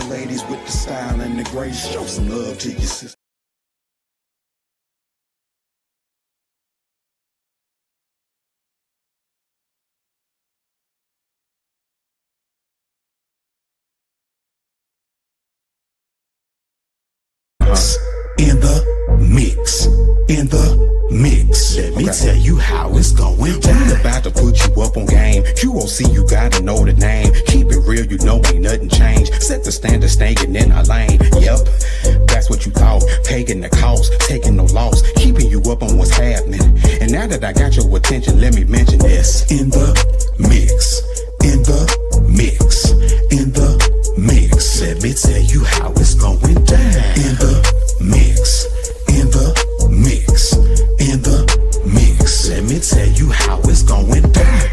ladies with the style and the grace, show some love to your sister. In the mix, in the mix. Let me tell you how it's going down. We about to put you up on game. QOC, you gotta know the name. Keep it real, you know ain't nothing changed. Set the standard, staying in our lane. Yep, that's what you thought. Paying the cost, taking no loss, keeping you up on what's happening. And now that I got your attention, let me mention this. In the mix, in the mix, in the mix. Let me tell you how it's going down. In the mix, in the mix, in the mix. Let me tell you how it's going down.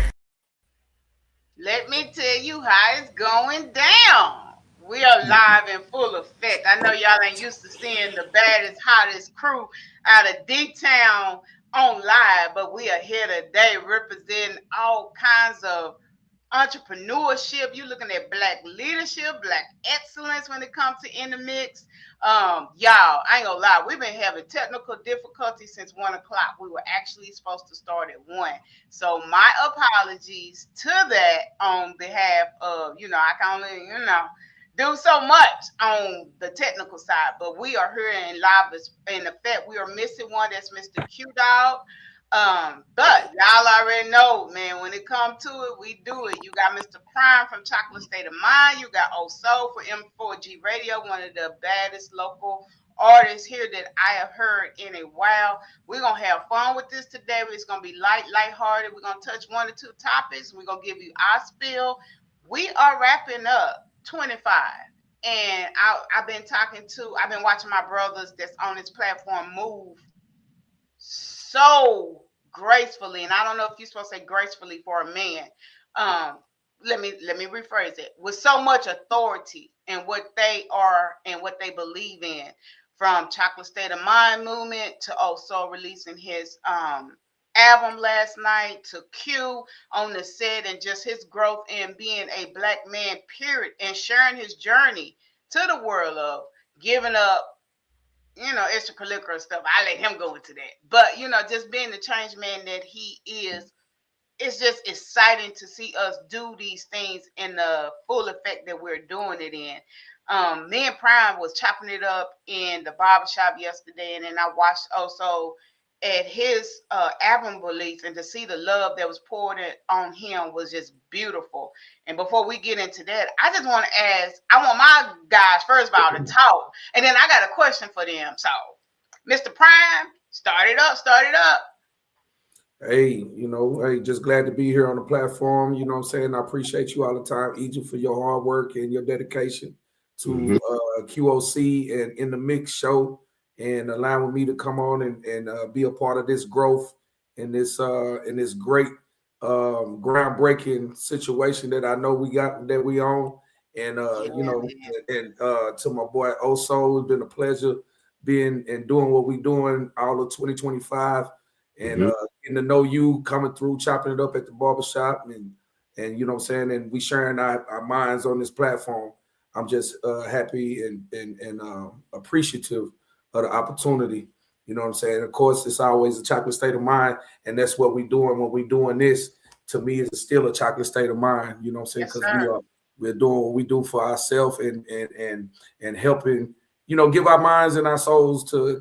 Let me tell you how it's going down. We are live in full effect. I know y'all ain't used to seeing the baddest, hottest crew out of D-Town on live, but we are here today representing all kinds of entrepreneurship. You're looking at black leadership, black excellence when it comes to In the Mix. Y'all, I ain't gonna lie, we've been having technical difficulties since 1 o'clock. We were actually supposed to start at 1. So my apologies to that on behalf of, I can only, do so much on the technical side, but we are here in live in effect. We are missing one. That's Mr. Q Dog. But y'all already know, man, when it comes to it, we do it. You got Mr. Prime from Chocolate State of Mind. You got Old Soul for M4G Radio, one of the baddest local artists here that I have heard in a while. We're going to have fun with this today. It's going to be lighthearted. We're going to touch 1 or 2 topics. We're going to give you our spiel. We are wrapping up 25. And I've been watching my brothers that's on this platform move so gracefully, and I don't know if you're supposed to say gracefully for a man. Let me rephrase it. With so much authority in what they are and what they believe in, from Chocolate State of Mind movement to also releasing his album last night, to Q on the set and just his growth in being a black man, period, and sharing his journey to the world of giving up extracurricular stuff. I let him go into that. But, just being the change man that he is, it's just exciting to see us do these things in the full effect that we're doing it in. Me and Prime was chopping it up in the barbershop yesterday, and then I watched also at his album release, and to see the love that was poured on him was just beautiful. And before we get into that, I just want to ask, I want my guys, first of all, to talk, and then I got a question for them. So, Mr. Prime, start it up. Hey, just glad to be here on the platform. You know what I'm saying? I appreciate you all the time, Egypt, for your hard work and your dedication to QOC and In the Mix show, and allowing me to come on and be a part of this growth in this great groundbreaking situation that I know we own. And to my boy Oso, it's been a pleasure being and doing what we're doing all of 2025, and getting to know you, coming through, chopping it up at the barbershop, and you know what I'm saying, and we sharing our minds on this platform. I'm just happy and appreciative of the opportunity. You know what I'm saying? Of course, it's always a chocolate state of mind, and that's what we're doing when we're doing this. To me, it's still a chocolate state of mind. You know what I'm saying? Because we're doing what we do for ourselves and helping, give our minds and our souls to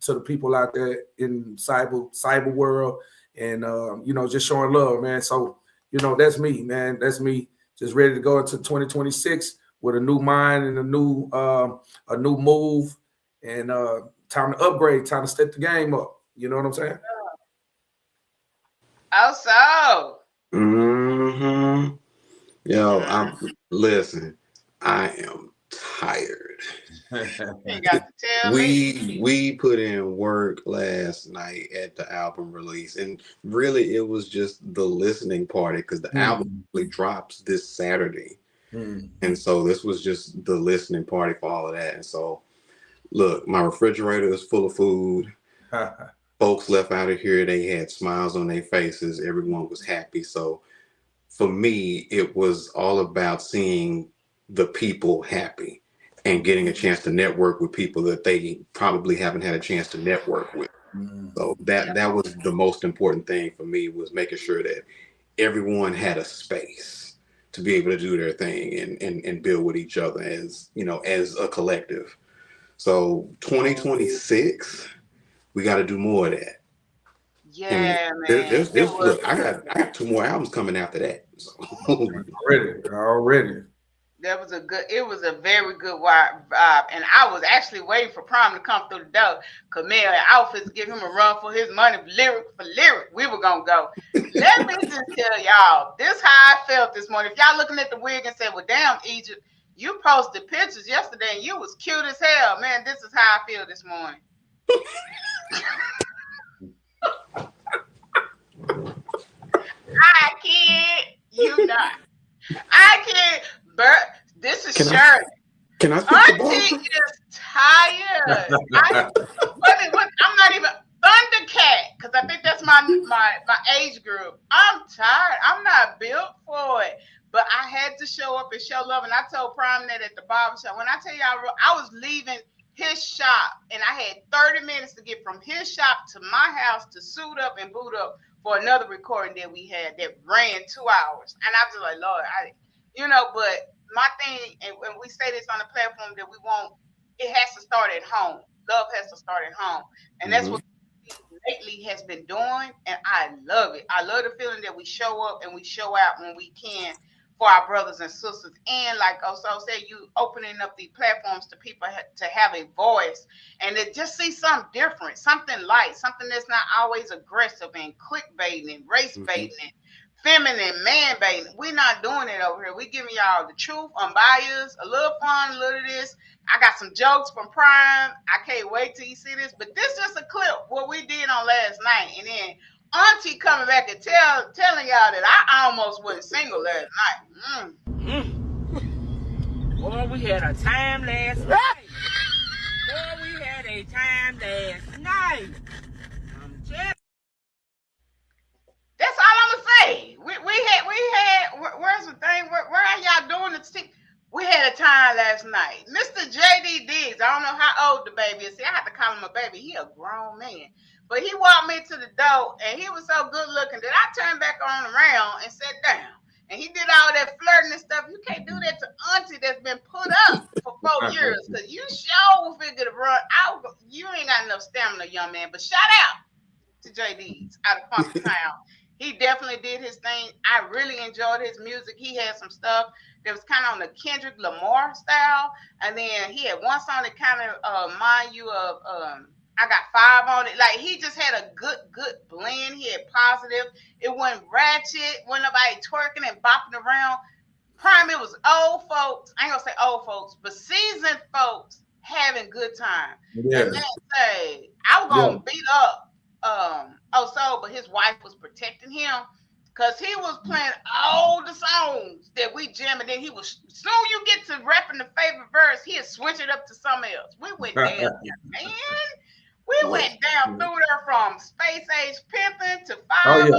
the people out there in cyber world, and just showing love, man. So that's me, man. That's me, just ready to go into 2026 with a new mind and a new move, and time to upgrade, time to step the game up. You know what I'm saying? Also. Listen, I am tired. You got to tell me. We put in work last night at the album release, and really it was just the listening party, because the album really drops this Saturday. And so this was just the listening party for all of that. And so, look, my refrigerator is full of food. Folks left out of here, they had smiles on their faces. Everyone was happy. So for me, it was all about seeing the people happy. and getting a chance to network with people that they probably haven't had a chance to network with. So that was the most important thing for me, was making sure that everyone had a space to be able to do their thing and build with each other as, you know, as a collective. So 2026, we got to do more of that. Yeah, And man. look, I got 2 more albums coming after that. So. Already. It was a very good vibe. And I was actually waiting for Prime to come through the door. Cause man, Outfits give him a run for his money, lyric for lyric. We were gonna go. Let me just tell y'all, this how I felt this morning. If y'all looking at the wig and say, well, damn, Egypt, you posted pictures yesterday and you was cute as hell. Man, this is how I feel this morning. I can't, you not. I can't. This is Shirley. Can I Auntie is tired. I'm not even Thundercat, because I think that's my age group. I'm tired. I'm not built for it. But I had to show up and show love. And I told Prime that at the barbershop. When I tell y'all, I was leaving his shop, and I had 30 minutes to get from his shop to my house to suit up and boot up for another recording that we had that ran 2 hours. And I was like, Lord, but my thing, and when we say this on the platform, that we want, it has to start at home. Love has to start at home. And that's what lately has been doing. And I love it. I love the feeling that we show up and we show out when we can for our brothers and sisters. And like Oso said, you opening up the platforms to people to have a voice and to just see something different, something light, something that's not always aggressive and clickbaiting and race baiting and feminine man baiting. We're not doing it over here. We giving y'all the truth, unbiased, a little fun, a little of this. I got some jokes from Prime. I can't wait till you see this. But this is just a clip what we did on last night. And then Auntie coming back and telling y'all that I almost went single last night. Boy, we had a time last night. Boy, we had a time last night. I'm just... That's all I'm gonna say. We had. Where's the thing? Where are y'all doing the stick? We had a time last night. Mr. JD Diggs. I don't know how old the baby is. See, I have to call him a baby. He a grown man. But he walked me to the door, and he was so good looking that I turned back on around and sat down. And he did all that flirting and stuff. You can't do that to Auntie that's been put up for 4 years, because you sure figure to run out. You ain't got enough stamina, young man. But shout out to JD's out of Funky Town. He definitely did his thing. I really enjoyed his music. He had some stuff that was kind of on the Kendrick Lamar style. And then he had one song that kind of remind you of I Got Five on it. Like, he just had a good blend. He had positive. It wasn't ratchet. Wasn't nobody twerking and bopping around. Prime, it was old folks. I ain't gonna say old folks, but seasoned folks having good time. Yeah. And then say, I was gonna beat up but his wife was protecting him because he was playing all the songs that we jam, and then he was, soon you get to rapping the favorite verse, he'd switch it up to something else. We went down, man. We went down through there from Space Age Pimpin' to 500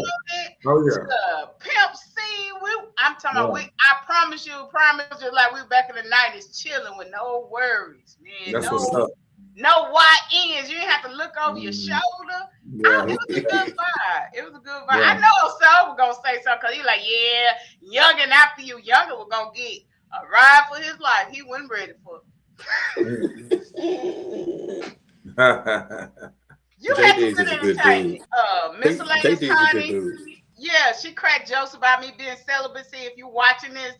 to Pimp C. I'm talking about, I promise you, like we back in the 90s chilling with no worries, man. That's what's up. No white ends. You didn't have to look over your shoulder. Yeah. It was a good vibe. Yeah. I know Soul was going to say something because he like, Youngin after you, Younger was going to get a ride for his life. He wasn't ready for it. You had to sit in and take Miscellaneous Honey. Yeah, she cracked jokes about me being celibate. See, if you're watching this,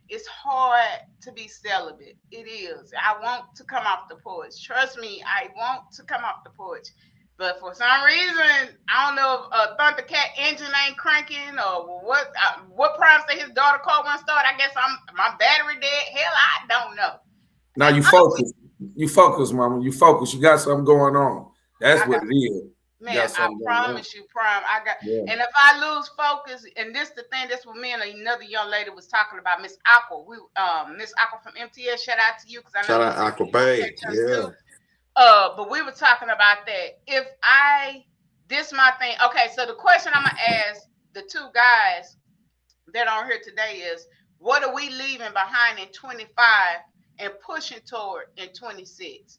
it's hard to be celibate. It is. I want to come off the porch. Trust me, I want to come off the porch. But for some reason, I don't know if Thundercat engine ain't cranking or what Prime say his daughter called one start. I guess my battery dead. Hell, I don't know. Now you focus. You focus, mama. You focus. You got something going on. That's what it is. Man, I promise you, Prime. And if I lose focus, and this the thing, that's what me and another young lady was talking about, Miss Aqua. Miss Aqua from MTS. Shout out to you, because I know. Shout out Aqua Bay. Yeah. But we were talking about that. This my thing. Okay, so the question I'm gonna ask the two guys that are here today is, what are we leaving behind in 25 and pushing toward in 26.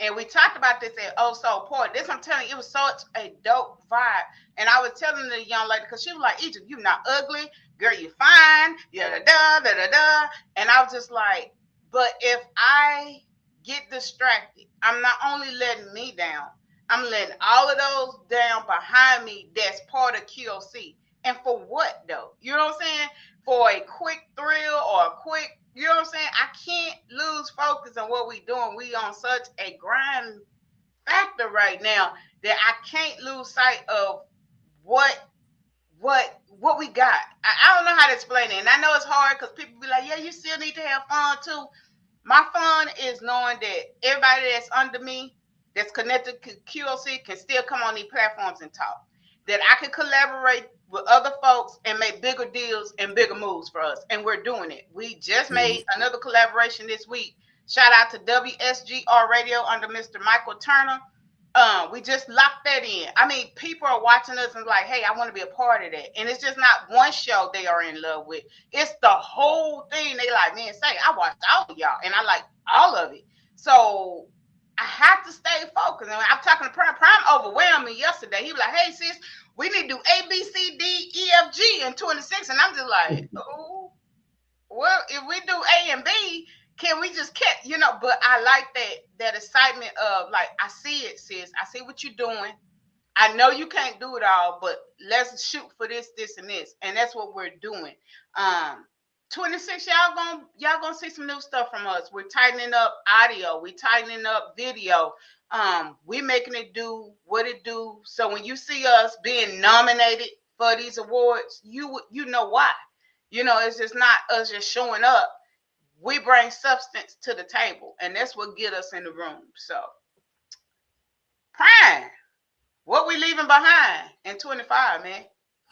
And we talked about this at Oh So Important. This I'm telling you, it was such a dope vibe. And I was telling the young lady, because she was like, Egypt, you not ugly, girl, you fine, da da da da da. And I was just like, but if I get distracted, I'm not only letting me down, I'm letting all of those down behind me that's part of QOC. And for what though? You know what I'm saying? For a quick thrill or a quick, you know what I'm saying? I can't lose focus on what we doing. We on such a grind factor right now that I can't lose sight of what we got. I don't know how to explain it. And I know it's hard because people be like, yeah, you still need to have fun too. My fun is knowing that everybody that's under me, that's connected to QOC, can still come on these platforms and talk. That I can collaborate with other folks and make bigger deals and bigger moves for us. And we're doing it. We just made another collaboration this week. Shout out to WSGR Radio under Mr. Michael Turner. We just locked that in. I mean, people are watching us and like, hey, I want to be a part of that. And it's just not one show they are in love with. It's the whole thing. They like, man, say, I watched all of y'all. And I like all of it. So I have to stay focused. And I'm talking to Prime. Prime overwhelmed me yesterday. He was like, hey, sis, we need to do A, B, C, D, E, F, G in 26. And I'm just like, oh, well, if we do A and B, can we just catch, you know? But I like that excitement of like, I see it, sis. I see what you're doing. I know you can't do it all, but let's shoot for this, this, and this. And that's what we're doing. 26, y'all gonna see some new stuff from us. We're tightening up audio. We're tightening up video. We're making it do what it do. So when you see us being nominated for these awards, you know why. You know, it's just not us just showing up. We bring substance to the table, and that's what get us in the room. So, Prime, what we leaving behind in 25, man?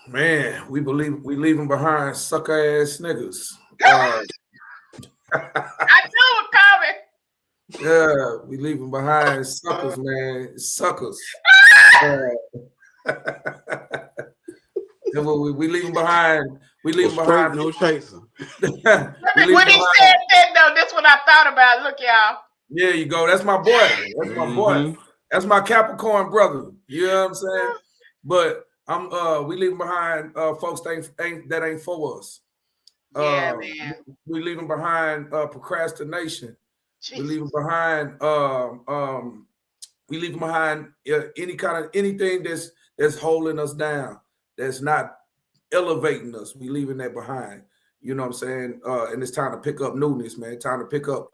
Man, we leaving behind sucker ass niggas. I knew it coming. Yeah, we leaving behind suckers, man. Suckers. We leaving behind. We leaving behind. No chaser. When he said that, though, that's what I thought about. Look, y'all. Yeah, you go. That's my boy. That's my boy. That's my Capricorn brother. You know what I'm saying? But we leaving behind folks that ain't for us. Yeah, man. We leaving behind procrastination. Jeez. We leaving behind anything that's holding us down, that's not elevating us. We leaving that behind. You know what I'm saying? And it's time to pick up newness, man. Time to pick up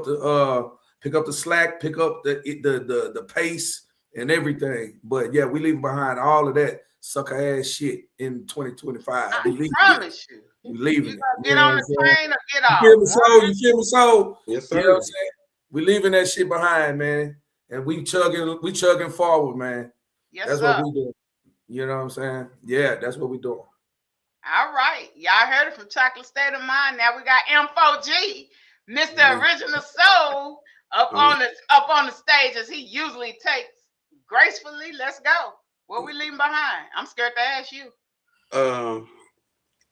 the slack, pick up the pace and everything. But yeah, we leaving behind all of that sucker ass shit in 2025. I promise you. We leaving. You gotta get on the train or get off. You feel me? So Yes, sir. you know what I'm saying? We leaving that shit behind, man. And we chugging forward, man. Yes, that's sir. what we do. You know what I'm saying? Yeah, that's what we doing. All right. Y'all heard it from Chocolate State of Mind. Now we got M4G, Mr. Original Soul, up on the stage as he usually takes gracefully. Let's go. What we leaving behind? I'm scared to ask you.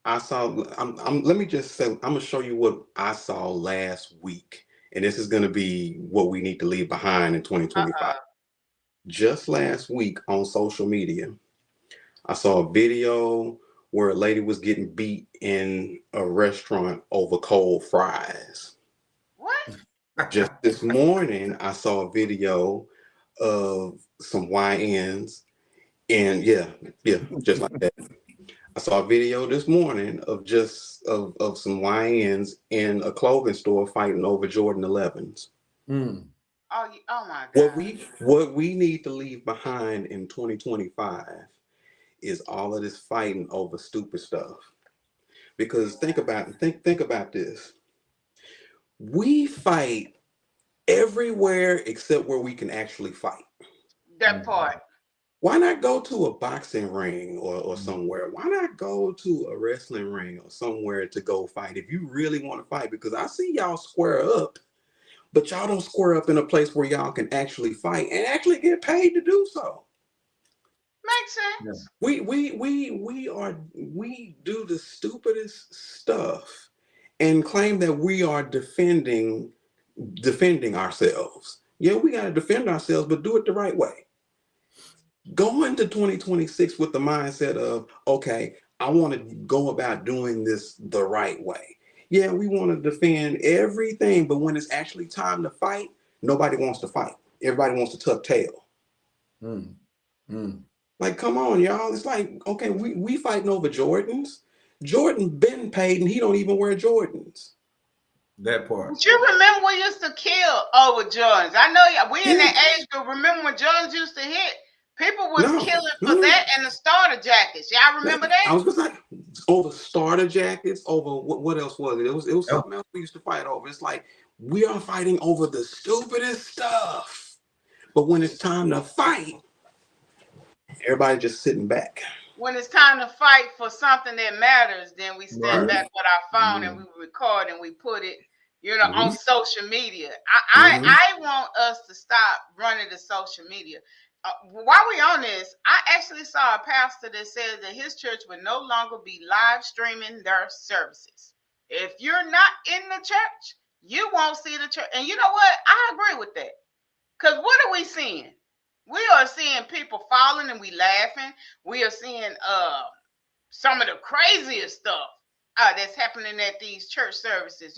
I saw. Let me just say. I'm gonna show you what I saw last week, and this is gonna be what we need to leave behind in 2025. Just last week on social media, I saw a video where a lady was getting beat in a restaurant over cold fries. What? Just this morning, I saw a video of some YNs, and yeah, just like that. I saw a video this morning of some YNs in a clothing store fighting over Jordan 11s. Oh my God. What we need to leave behind in 2025 is all of this fighting over stupid stuff. Because think about this. We fight everywhere except where we can actually fight. That part. Why not go to a boxing ring or somewhere? Why not go to a wrestling ring or somewhere to go fight if you really want to fight? Because I see y'all square up, but y'all don't square up in a place where y'all can actually fight and actually get paid to do so. Makes sense. We do the stupidest stuff and claim that we are defending ourselves. Yeah, we got to defend ourselves, but do it the right way. Go into 2026 with the mindset of, okay, I want to go about doing this the right way. Yeah, we want to defend everything, but when it's actually time to fight, nobody wants to fight. Everybody wants to tuck tail. Like, come on, y'all. It's like, okay, we fighting over Jordans. Jordan been paid and he don't even wear Jordans. That part. But you remember we used to kill over Jordans. I know we in that age group. Remember when Jordans used to hit? People was killing for that and the starter jackets. Y'all remember that? I was just like, over starter jackets, over what else was it? It was something else we used to fight over. It's like, we are fighting over the stupidest stuff. But when it's time to fight, everybody just sitting back. When it's time to fight for something that matters, then we stand back with our phone and we record and we put it, on social media. I want us to stop running to social media. While we on this, I actually saw a pastor that said that his church would no longer be live streaming their services. If you're not in the church, you won't see the church. And you know what? I agree with that. Because what are we seeing? We are seeing people falling and we laughing. We are seeing some of the craziest stuff that's happening at these church services,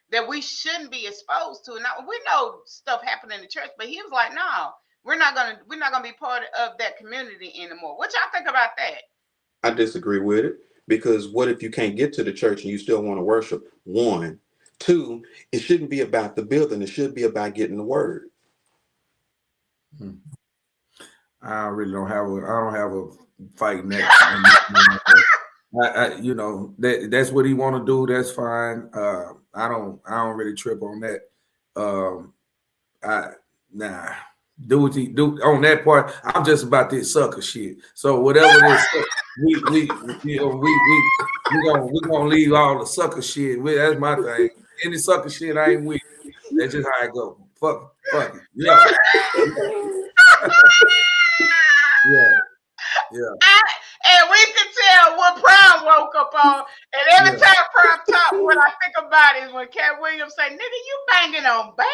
that we shouldn't be exposed to. Now, we know stuff happening in the church, but he was like, no. We're not gonna be part of that community anymore. What y'all think about that? I disagree with it, because what if you can't get to the church and you still want to worship? 1, 2, it shouldn't be about the building. It should be about getting the word. I really don't have a fight next. That's what he want to do. That's fine. I don't really trip on that. Do what you do on that part. I'm just about this sucker shit. So whatever this, we gonna leave all the sucker shit. That's my thing. Any sucker shit I ain't with. That's just how I go. Fuck it. Yeah. And we can tell what Prime woke up on. And every time Prime talk, what I think about is when Cat Williams say, "Nigga, you banging on bacon."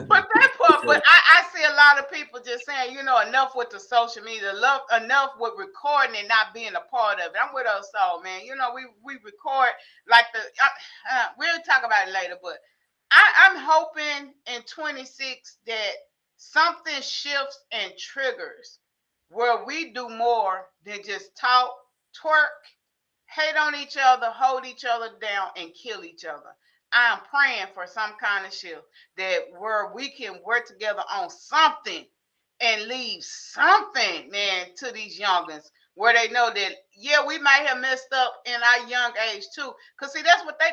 But that part, but I see a lot of people just saying, enough with the social media, enough with recording and not being a part of it. I'm with us all, man. We record like we'll talk about it later, but I'm hoping in 26 that something shifts and triggers where we do more than just talk, twerk, hate on each other, hold each other down, and kill each other. I'm praying for some kind of shift that where we can work together on something and leave something, man, to these youngins where they know that, we might have messed up in our young age too. Because see, that's what they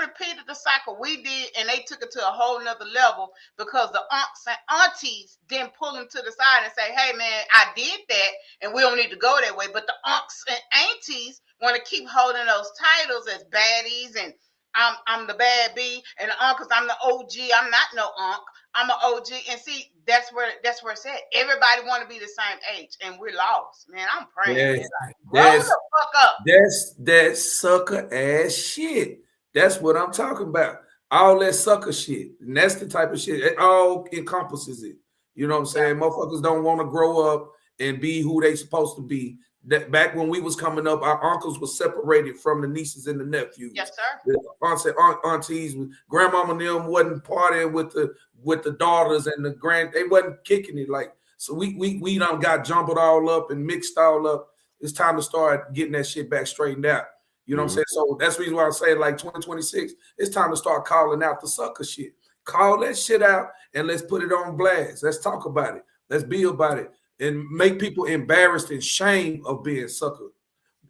repeated the cycle we did, and they took it to a whole nother level because the aunts and aunties didn't pull them to the side and say, hey, man, I did that, and we don't need to go that way. But the aunts and aunties want to keep holding those titles as baddies and I'm the bad B, and the uncles, I'm the OG. I'm not no unc. I'm an OG. And see, that's where it's at. Everybody want to be the same age, and we're lost, man. I'm praying. Grow the fuck up. That's that sucker ass shit. That's what I'm talking about. All that sucker shit. And that's the type of shit. It all encompasses it. You know what I'm saying? Motherfuckers don't want to grow up and be who they supposed to be. That back when we was coming up, our uncles were separated from the nieces and the nephews. Yes, sir. The aunties, grandmama and them wasn't partying with the daughters and the they wasn't kicking it like. So we done got jumbled all up and mixed all up. It's time to start getting that shit back straightened out. You know what I'm saying? So that's the reason why I say like 2026, it's time to start calling out the sucker shit. Call that shit out and let's put it on blast. Let's talk about it. Let's be about it. And make people embarrassed and ashamed of being sucker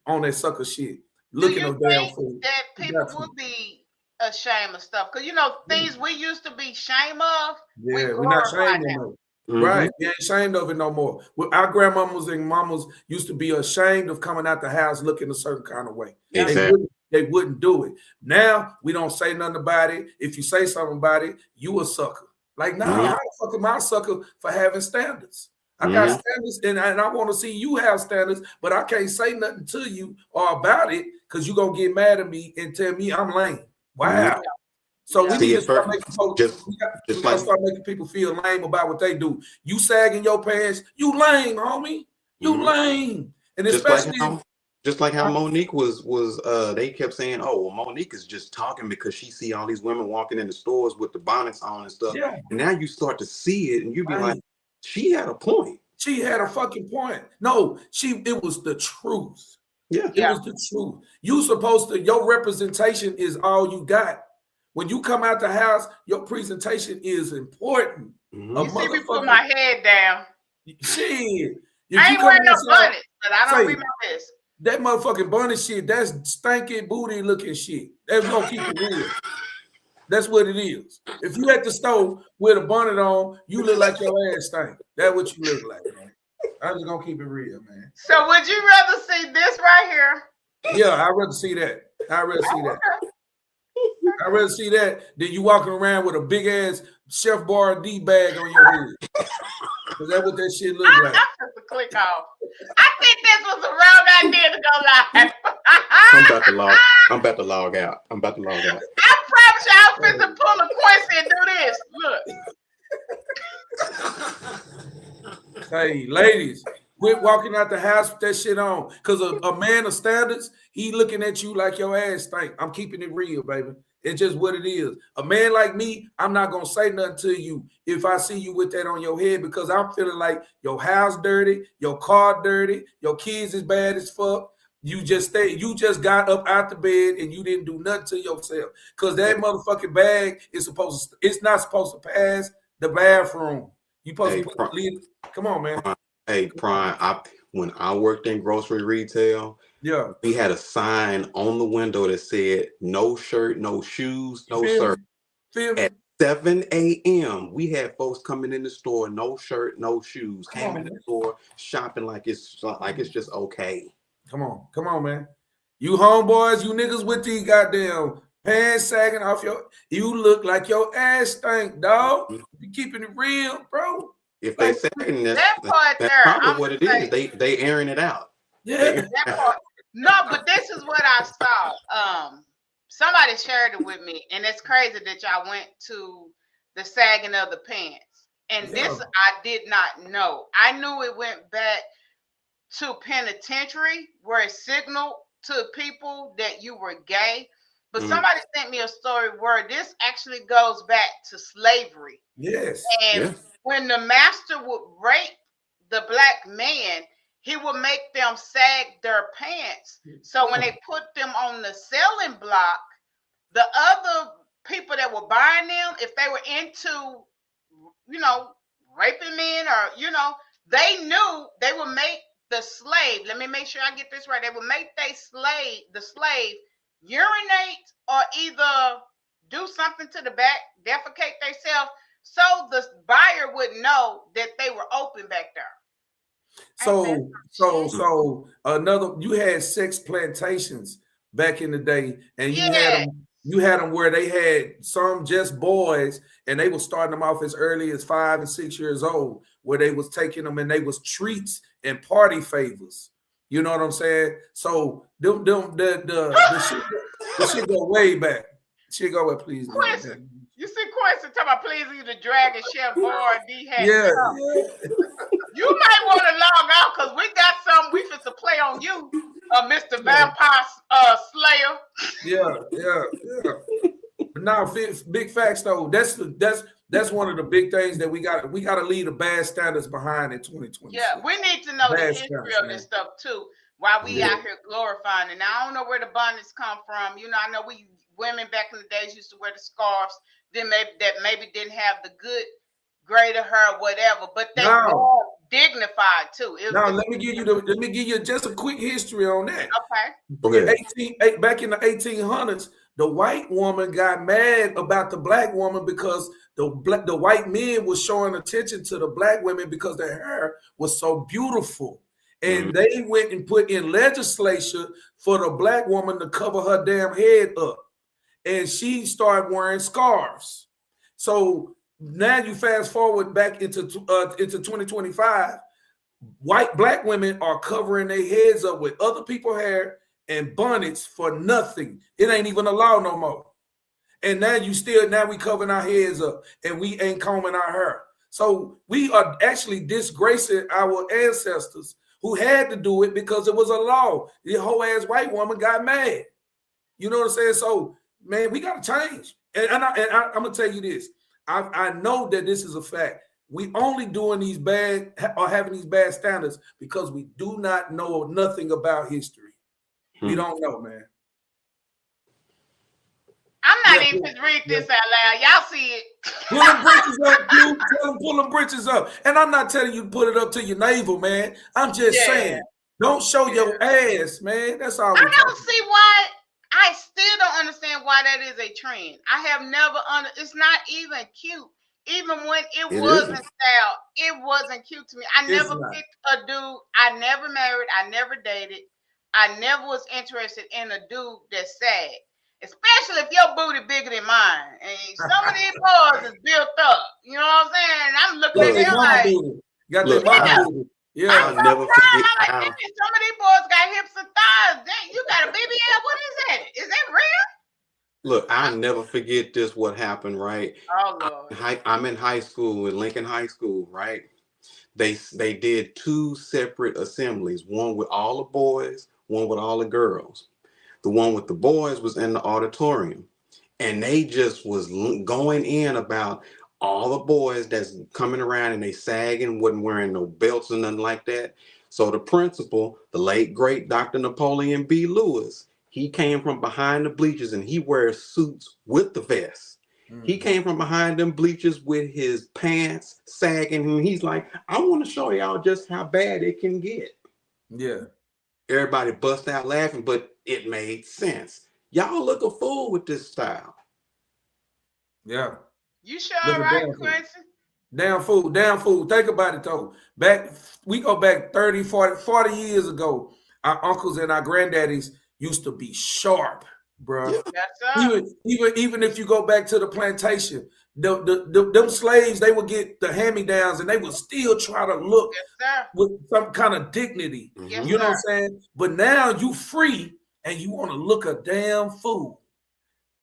on that sucker shit. Looking at damn food. That people would be ashamed of stuff. Because things we used to be ashamed of. Yeah, we're not ashamed of it. Right. We ain't ashamed of it no more. Our grandmamas and mamas used to be ashamed of coming out the house looking a certain kind of way. Exactly. They wouldn't do it. Now we don't say nothing about it. If you say something about it, you a sucker. Like, how the fuck am I a sucker for having standards? I got standards, and I want to see you have standards, but I can't say nothing to you or about it because you're going to get mad at me and tell me I'm lame. Wow. So we need to start making start making people feel lame about what they do. You sagging your pants, you lame, homie. You lame. And especially just like how Monique was they kept saying, oh, well, Monique is just talking because she see all these women walking in the stores with the bonnets on and stuff. Yeah. And now you start to see it and you be like, she had a point. She had a fucking point. No, it was the truth. Yeah. It was the truth. You supposed to, your representation is all you got. When you come out the house, your presentation is important. You see me put my head down. Shit. I ain't wearing no bunny, but I don't remember this. That motherfucking bunny shit, that's stinky booty looking shit. That's gonna keep it real. That's what it is. If you at the store with a bonnet on, you look like your ass stink. That's what you look like, man. I'm just gonna keep it real, man. So would you rather see this right here? Yeah, I'd rather see that. I'd rather see that. I'd rather see that than you walking around with a big ass Chef Boyardee bag on your head. Because that's what that shit look like. That's just a click off. I think this was a wrong idea to go live. I'm about to log out. I promise you I was finna pull a Quincy and do this. Look. Hey, ladies, quit walking out the house with that shit on. Because a man of standards, he looking at you like your ass stink. I'm keeping it real, baby. It's just what it is. A man like me, I'm not going to say nothing to you if I see you with that on your head because I'm feeling like your house dirty, your car dirty, your kids is bad as fuck. You just got up out the bed and you didn't do nothing to yourself because that motherfucking bag is it's not supposed to pass the bathroom. You supposed to leave. Come on, man. Hey, Prime, when I worked in grocery retail, we had a sign on the window that said no shirt, no shoes, no shirt. At 7 a.m., we had folks coming in the store, no shirt, no shoes, came in the store shopping like it's just okay. Come on, man. You homeboys, you niggas with these goddamn pants sagging off you look like your ass stink, dog. You keeping it real, bro. If they sagging, that's probably what it is. They airing it out. Yeah. No, but this is what I saw. Somebody shared it with me, and it's crazy that y'all went to the sagging of the pants. And this I did not know. I knew it went back to penitentiary where it signaled to people that you were gay. But somebody sent me a story where this actually goes back to slavery. Yes. And when the master would rape the black man, he would make them sag their pants. So when they put them on the selling block, the other people that were buying them, if they were into, raping men or, they knew they would make the slave. Let me make sure I get this right. They would make the slave urinate or either do something to the back, defecate themselves, so the buyer would know that they were open back there. So you had sex plantations back in the day, and you had them where they had some just boys, and they were starting them off as early as 5 and 6 years old, where they was taking them and they was treats and party favors. You know what I'm saying? So the shit go way back. Shit go way, please. You see Quincy talking about please use the Dragon Chef Boyardee hat. Yeah. You might want to log out because we got something we fit to play on you, Mr. Vampire Slayer. Yeah. Now, big facts though. That's one of the big things that we got to leave the bad standards behind in 2020. Yeah, we need to know the history of this stuff too. While we out here glorifying it. Now I don't know where the bonnets come from. I know women back in the days used to wear the scarves. Then maybe didn't have the good grade of hair, whatever. But they were dignified too. Let me give you just a quick history on that. Okay. Back in the 1800s, the white woman got mad about the black woman because the white men was showing attention to the black women because their hair was so beautiful. And they went and put in legislation for the black woman to cover her damn head up. And she started wearing scarves. So now you fast forward back into 2025, black women are covering their heads up with other people's hair and bonnets for nothing. It ain't even a law no more. And now we covering our heads up and we ain't combing our hair. So we are actually disgracing our ancestors who had to do it because it was a law. The whole ass white woman got mad. You know what I'm saying? So, man, we got to change. And I'm going to tell you this. I know that this is a fact. We only doing these bad or having these bad standards because we do not know nothing about history. We don't know, man. I'm not even to read this out loud. Y'all see it. Pull them britches up, dude. Tell them pull them britches up. And I'm not telling you to put it up to your navel, man. I'm just saying, don't show your ass, man. That's all. I don't see why. I still don't understand why that is a trend. I have never it's not even cute. Even when it wasn't style, it wasn't cute to me. I never picked a dude. I never married. I never dated. I never was interested in a dude that's sad. Especially if your booty bigger than mine. And some of these boys is built up. You know what I'm saying? I'm looking at them like, I'll never forget how. Some of these boys got hips and thighs. Dang, you got a BBL? What is that? Is that real? Look, I'll never forget this, what happened, right? Oh, Lord. I'm in high school, in Lincoln High School, right? They did 2 separate assemblies, one with all the boys, one with all the girls. The one with the boys was in the auditorium, and they just was going in about all the boys that's coming around and they sagging, wasn't wearing no belts or nothing like that. So the principal, the late great Dr. Napoleon B. Lewis, he came from behind the bleachers and he wears suits with the vest. He came from behind them bleachers with his pants sagging, and he's like, I want to show y'all just how bad it can get. Yeah. Everybody bust out laughing, but it made sense. Y'all look a fool with this style. Yeah. You sure right, Quincy? Damn fool. Think about it, though. We go back 30, 40 years ago. Our uncles and our granddaddies used to be sharp, bro. Yes, even if you go back to the plantation, them slaves, they would get the hand-me-downs and they would still try to look with some kind of dignity. Yes, you know what I'm saying? But now you free and you want to look a damn fool.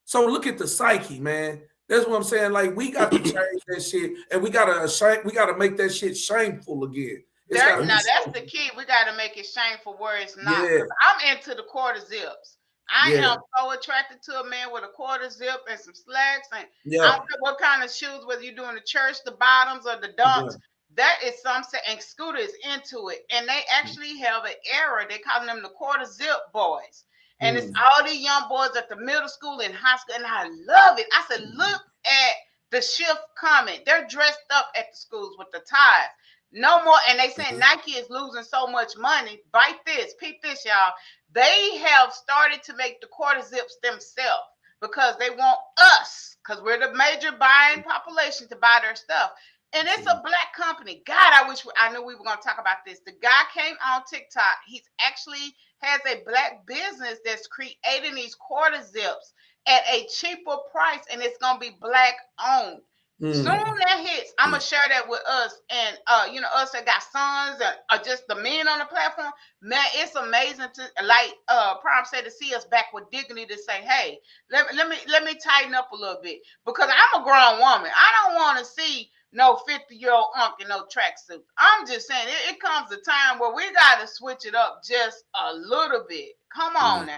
So look at the psyche, man. That's what I'm saying. Like, we got to change that shit, and we gotta make that shit shameful again. That's the key. We gotta make it shameful where it's not. Yeah. I'm into the quarter zips. I am so attracted to a man with a quarter zip and some slacks, and I don't care what kind of shoes, whether you're doing the church, the bottoms, or the dunks. That is something, and Scooter is into it. And they actually have an era. They call them the quarter zip boys. And it's all these young boys at the middle school and high school, and I love it. I said, look at the shift coming. They're dressed up at the schools with the ties. No more, and they saying Nike is losing so much money. Bite this, peep this, y'all. They have started to make the quarter zips themselves because they want us, because we're the major buying population, to buy their stuff. And it's a black company. God, I wish I knew we were going to talk about this. The guy came on TikTok. He's actually has a black business that's creating these quarter zips at a cheaper price, and it's going to be black owned. Soon that hits, I'm gonna share that with us, and us that got sons or just the men on the platform. Man, it's amazing to, like Prime said, to see us back with dignity, to say, hey, let me tighten up a little bit, because I'm a grown woman. I don't want to see no 50-year-old unk in no tracksuit. I'm just saying it comes a time where we gotta switch it up just a little bit. Come on now.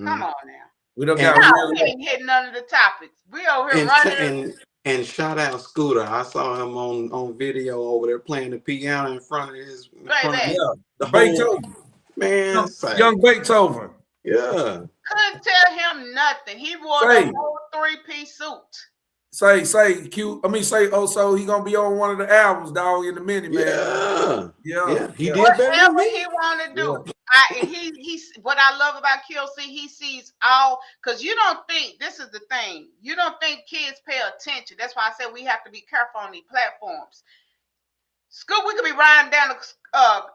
Come on now. We don't we ain't hitting none of the topics. We over here running. And shout out Scooter. I saw him on video over there playing the piano in front of his Beethoven. Man, young Beethoven. Yeah. Couldn't tell him nothing. He wore the whole 3-piece suit. Say Q. I mean, so he gonna be on one of the albums, dog, in a minute, man. Yeah. He did whatever he want to do. He's what I love about QLC. He sees all, because you don't think, this is the thing, you don't think kids pay attention. That's why I said we have to be careful on these platforms. We could be riding down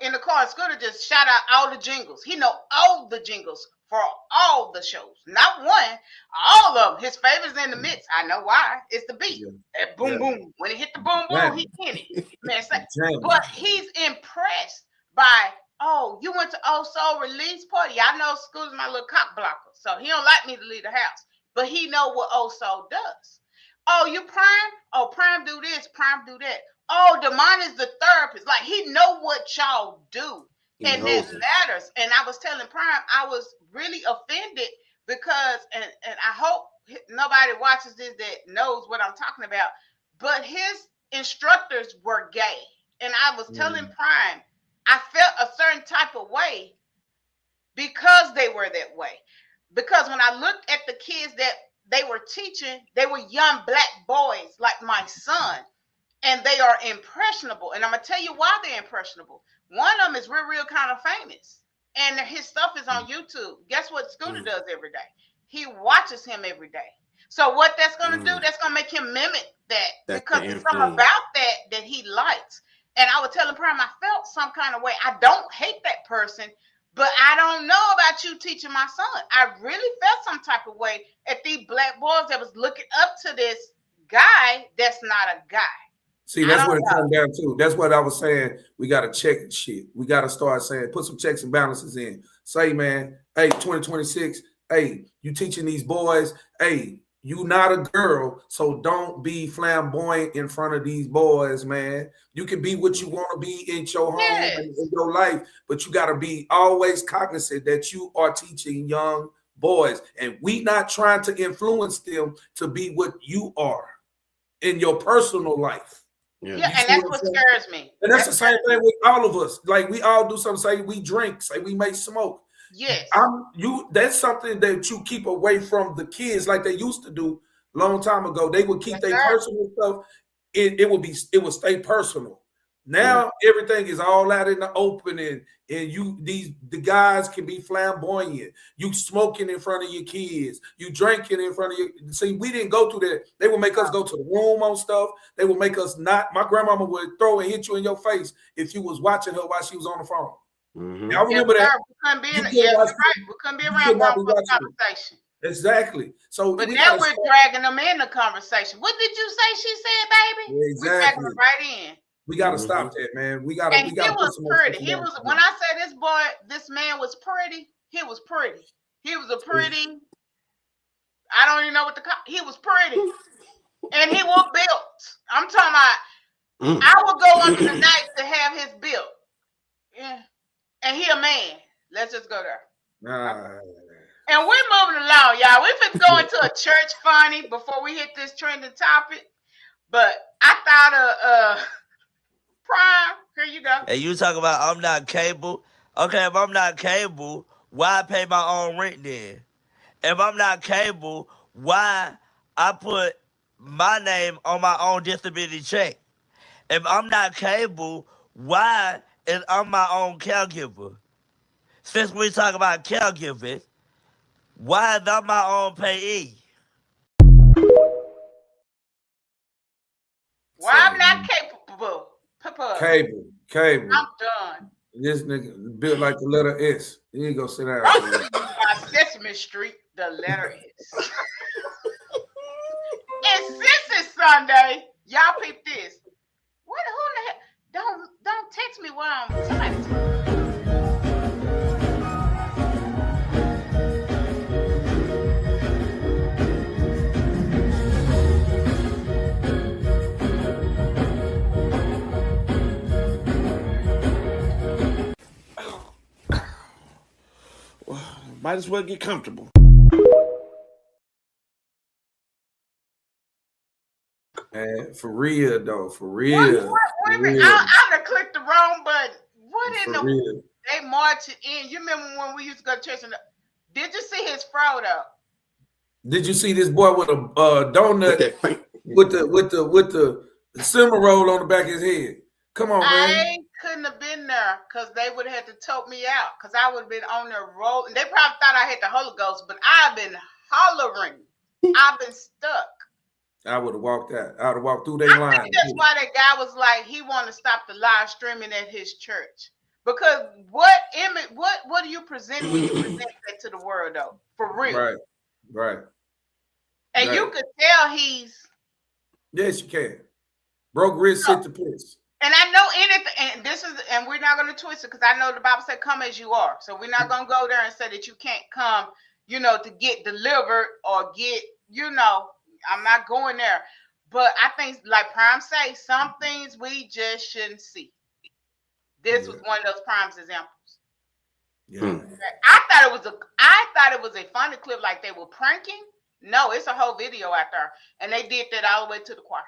in the car, and Scooter just shout out all the jingles. He know all the jingles for all the shows. Not one, all of them. His favorites in the mix. I know why. It's the beat. That boom, boom. When he hit the boom, boom, he in it. Man, but he's impressed by, oh, you went to Old Soul release party. I know Scooter's my little cock blocker, so he don't like me to leave the house. But he know what Old Soul does. Oh, you Prime? Oh, Prime do this, Prime do that. Oh, Demond is the therapist. Like, he know what y'all do. And it matters. And I was telling Prime, I was really offended because, and I hope nobody watches this that knows what I'm talking about, but his instructors were gay. And I was telling Prime, I felt a certain type of way because they were that way. Because when I looked at the kids that they were teaching, they were young black boys like my son, and they are impressionable. And I'm going to tell you why they're impressionable. One of them is real kind of famous, and his stuff is on YouTube. Guess what Scooter does every day? He watches him every day. So what that's going to do, that's going to make him mimic that, because there's something about that he likes. And I was telling Prime, I felt some kind of way. I don't hate that person, but I don't know about you teaching my son. I really felt some type of way at these black boys that was looking up to this guy that's not a guy. See, that's what it comes down to. That's what I was saying. We got to check shit. We got to start saying, put some checks and balances in. Say, man, hey, 2026, hey, you teaching these boys, hey, you not a girl, so don't be flamboyant in front of these boys, man. You can be what you want to be in your home and in your life, but you got to be always cognizant that you are teaching young boys, and we not trying to influence them to be what you are in your personal life. Yeah, and that's what scares me. And that's the same thing with all of us. Like, we all do something, say we drink, say we may smoke. Yes. That's something that you keep away from the kids, like they used to do a long time ago. They would keep their personal stuff. It would stay personal. Now everything is all out in the open, and the guys can be flamboyant. You smoking in front of your kids, you drinking in front of your. See, we didn't go through that. They would make us go to the room on stuff. They would make us not. My grandmama would throw and hit you in your face if you was watching her while she was on the phone. Mm-hmm. I remember that. We couldn't be around the conversation. Exactly. So, but now we're dragging them in the conversation. What did you say? She said, baby. Exactly. We're dragging them right in. We gotta stop that, man. We gotta. And he was pretty. He was. When I say this man was pretty. He was pretty. He was a pretty. I don't even know what he was pretty, and he was built. I'm talking about. I would go under the knife to have his build. Yeah, and he a man. Let's just go there. And we're moving along, y'all. We've been going to a church funny before we hit this trending topic, but I thought of Prime, here you go. And you talk about I'm not cable. Okay, if I'm not cable, why pay my own rent then? If I'm not cable, why I put my name on my own disability check? If I'm not cable, why is I'm my own caregiver? Since we talk about caregivers, why is I'm my own payee? Why I'm not capable? Cable. I'm done. This nigga built like the letter S. You ain't gonna sit down. Sesame Street, the letter S. And since it's Sunday, y'all peep this. Who in the heck? Don't text me while I'm typing. Might as well get comfortable. Man, for real though, for real. Wait a minute, I would have clicked the wrong button. What in the real? They marching in? You remember when we used to go to church? Did you see his Frodo? Did you see this boy with a donut with the cinnamon roll on the back of his head? Come on, man. I couldn't have been there because they would have had to tote me out because I would have been on their roll. They probably thought I had the Holy Ghost, but I've been hollering. I've been stuck. I would have walked out. I would have walked through their line. I think that's why that guy was like, he wanted to stop the live streaming at his church. Because what image, what do you present when you present that to the world, though? For real. Right. And right. you could tell he's. Yes, you can. Broke wrist, sit to piss. And I know anything, and we're not going to twist it because I know the Bible said, "Come as you are." So we're not going to go there and say that you can't come, to get delivered or get, I'm not going there. But I think, like Prime say, some things we just shouldn't see. This was one of those Prime's examples. Yeah. I thought it was a funny clip, like they were pranking. No, it's a whole video out there, and they did that all the way to the choir.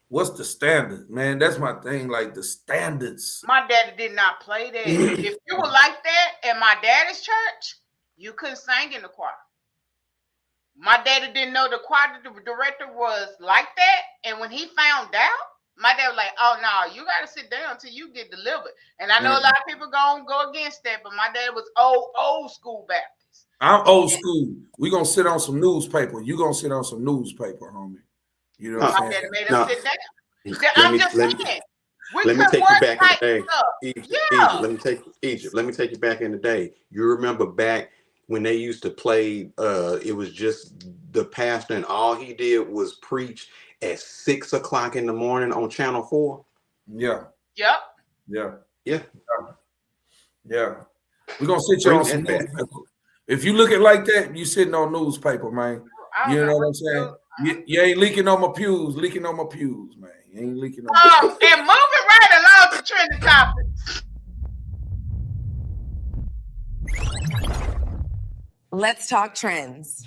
What's the standard, man? That's my thing. Like the standards. My daddy did not play that. If you were like that at my daddy's church, you couldn't sing in the choir. My daddy didn't know the choir director was like that, and when he found out, my dad was like, "Oh no, you got to sit down until you get delivered." And I know a lot of people gonna go against that, but my dad was old school Baptist. I'm old school. We gonna sit on some newspaper. You gonna sit on some newspaper, homie. You know what I'm saying? Made us sit down. I'm just saying. Let me take you back in the day. Egypt, let me take you back in the day. You remember back when they used to play, it was just the pastor and all he did was preach at 6 o'clock in the morning on Channel 4? Yeah. Yep. Yeah. Yeah. Yeah. We're gonna sit you on some newspaper. If you looking like that, you sitting on newspaper, man. You know what I'm saying? You ain't leaking on my pews, man. You ain't leaking on my pews. And moving right along to trending topics. Let's talk trends.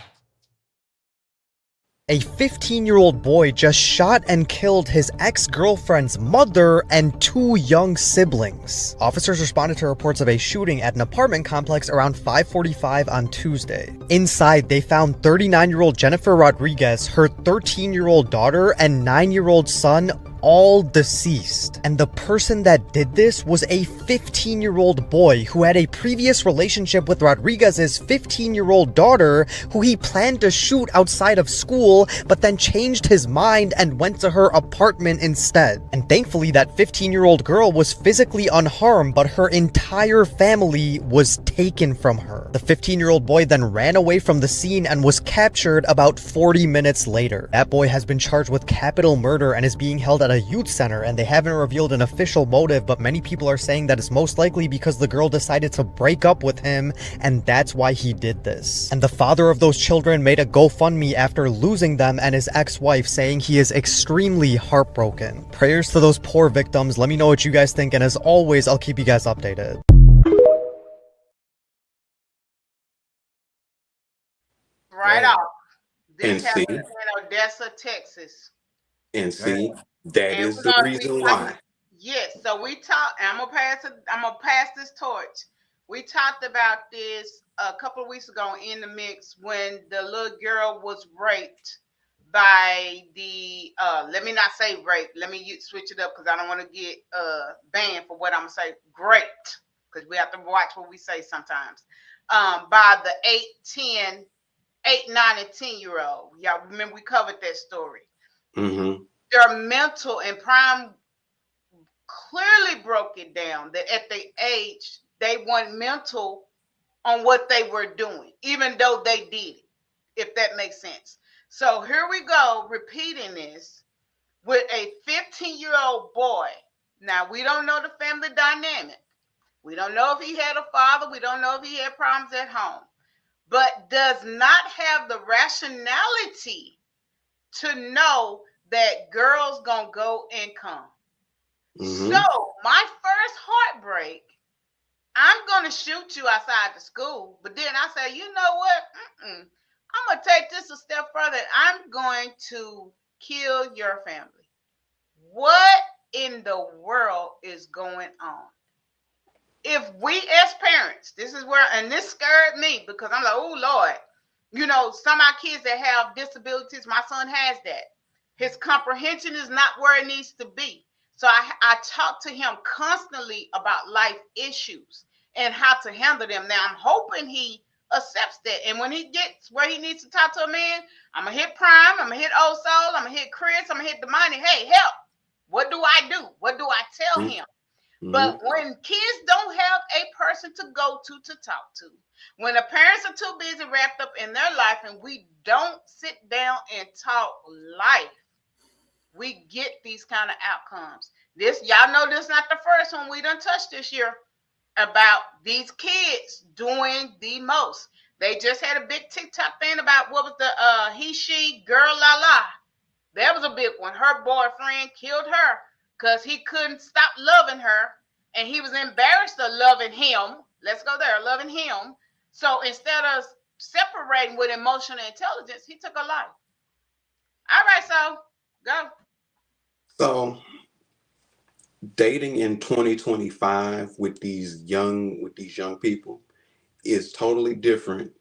A 15-year-old boy just shot and killed his ex-girlfriend's mother and 2 young siblings. Officers responded to reports of a shooting at an apartment complex around 5:45 on Tuesday. Inside, they found 39-year-old Jennifer Rodriguez, her 13-year-old daughter, and 9-year-old son, all deceased. And the person that did this was a 15-year-old boy who had a previous relationship with Rodriguez's 15-year-old daughter, who he planned to shoot outside of school, but then changed his mind and went to her apartment instead. And thankfully, that 15-year-old girl was physically unharmed, but her entire family was taken from her. The 15-year-old boy then ran away from the scene and was captured about 40 minutes later. That boy has been charged with capital murder and is being held at a youth center, and they haven't revealed an official motive, but many people are saying that it's most likely because the girl decided to break up with him, and that's why he did this. And the father of those children made a GoFundMe after losing them and his ex-wife, saying he is extremely heartbroken. Prayers to those poor victims. Let me know what you guys think, and as always, I'll keep you guys updated. Right off. And This happened in Odessa, Texas. And see, that is the reason why. Yes, so we talked, and I'm gonna pass this torch. We talked about this a couple of weeks ago in the mix when the little girl was raped by the let me not say rape, let me switch it up because I don't want to get banned for what I'm gonna say. Great, because we have to watch what we say sometimes. By the 8, 9, and 10-year-old. Y'all remember we covered that story. Mm-hmm. Their mental, and Prime clearly broke it down that at the age they weren't mental on what they were doing, even though they did it, if that makes sense. So here we go, repeating this with a 15-year-old boy. Now, we don't know the family dynamic. We don't know if he had a father. We don't know if he had problems at home, but does not have the rationality to know that girls gonna go and come. Mm-hmm. So my first heartbreak, I'm gonna shoot you outside the school, but then I say, you know what? I'm gonna take this a step further. I'm going to kill your family. What in the world is going on? If we as parents, this is where, and this scared me because I'm like, oh Lord, some of our kids that have disabilities, my son has that. His comprehension is not where it needs to be. So I talk to him constantly about life issues and how to handle them. Now, I'm hoping he accepts that. And when he gets where he needs to talk to a man, I'm going to hit Prime, I'm going to hit Old Soul, I'm going to hit Chris, I'm going to hit Damani. Hey, help. What do I do? What do I tell him? But when kids don't have a person to go to talk to, when the parents are too busy wrapped up in their life and we don't sit down and talk life, we get these kind of outcomes. This, y'all know, this is not the first one we done touched this year about these kids doing the most. They just had a big TikTok thing about what was the he, she, girl, la la. That was a big one. Her boyfriend killed her because he couldn't stop loving her, and he was embarrassed of loving him. Let's go there, loving him. So instead of separating with emotional intelligence, he took a life. All right, so go. So dating in 2025 with these young people is totally different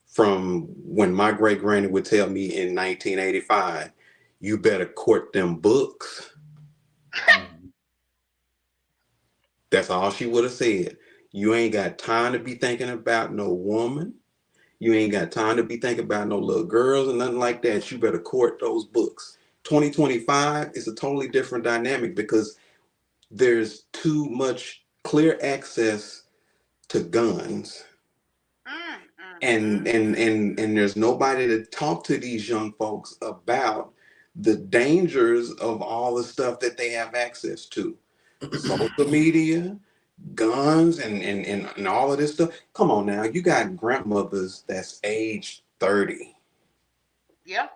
from when my great granny would tell me in 1985, you better court them books. That's all she would have said. You ain't got time to be thinking about no woman. You ain't got time to be thinking about no little girls and nothing like that. You better court those books. 2025 is a totally different dynamic because there's too much clear access to guns. And there's nobody to talk to these young folks about the dangers of all the stuff that they have access to. Social media, guns, and all of this stuff. Come on now, you got grandmothers that's age 30. Yeah.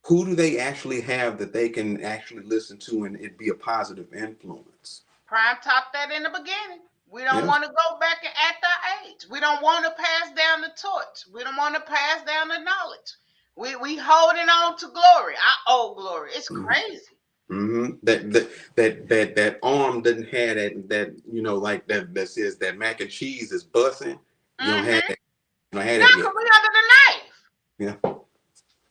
Who do they actually have that they can actually listen to and it be a positive influence? Prime talked that in the beginning. We don't want to go back and act our age. We don't want to pass down the torch. We don't want to pass down the knowledge. We holding on to glory, our old glory. It's crazy. That arm doesn't have that you know, like that says that mac and cheese is busting. You don't have that. You don't have that yet. We under the knife. Yeah.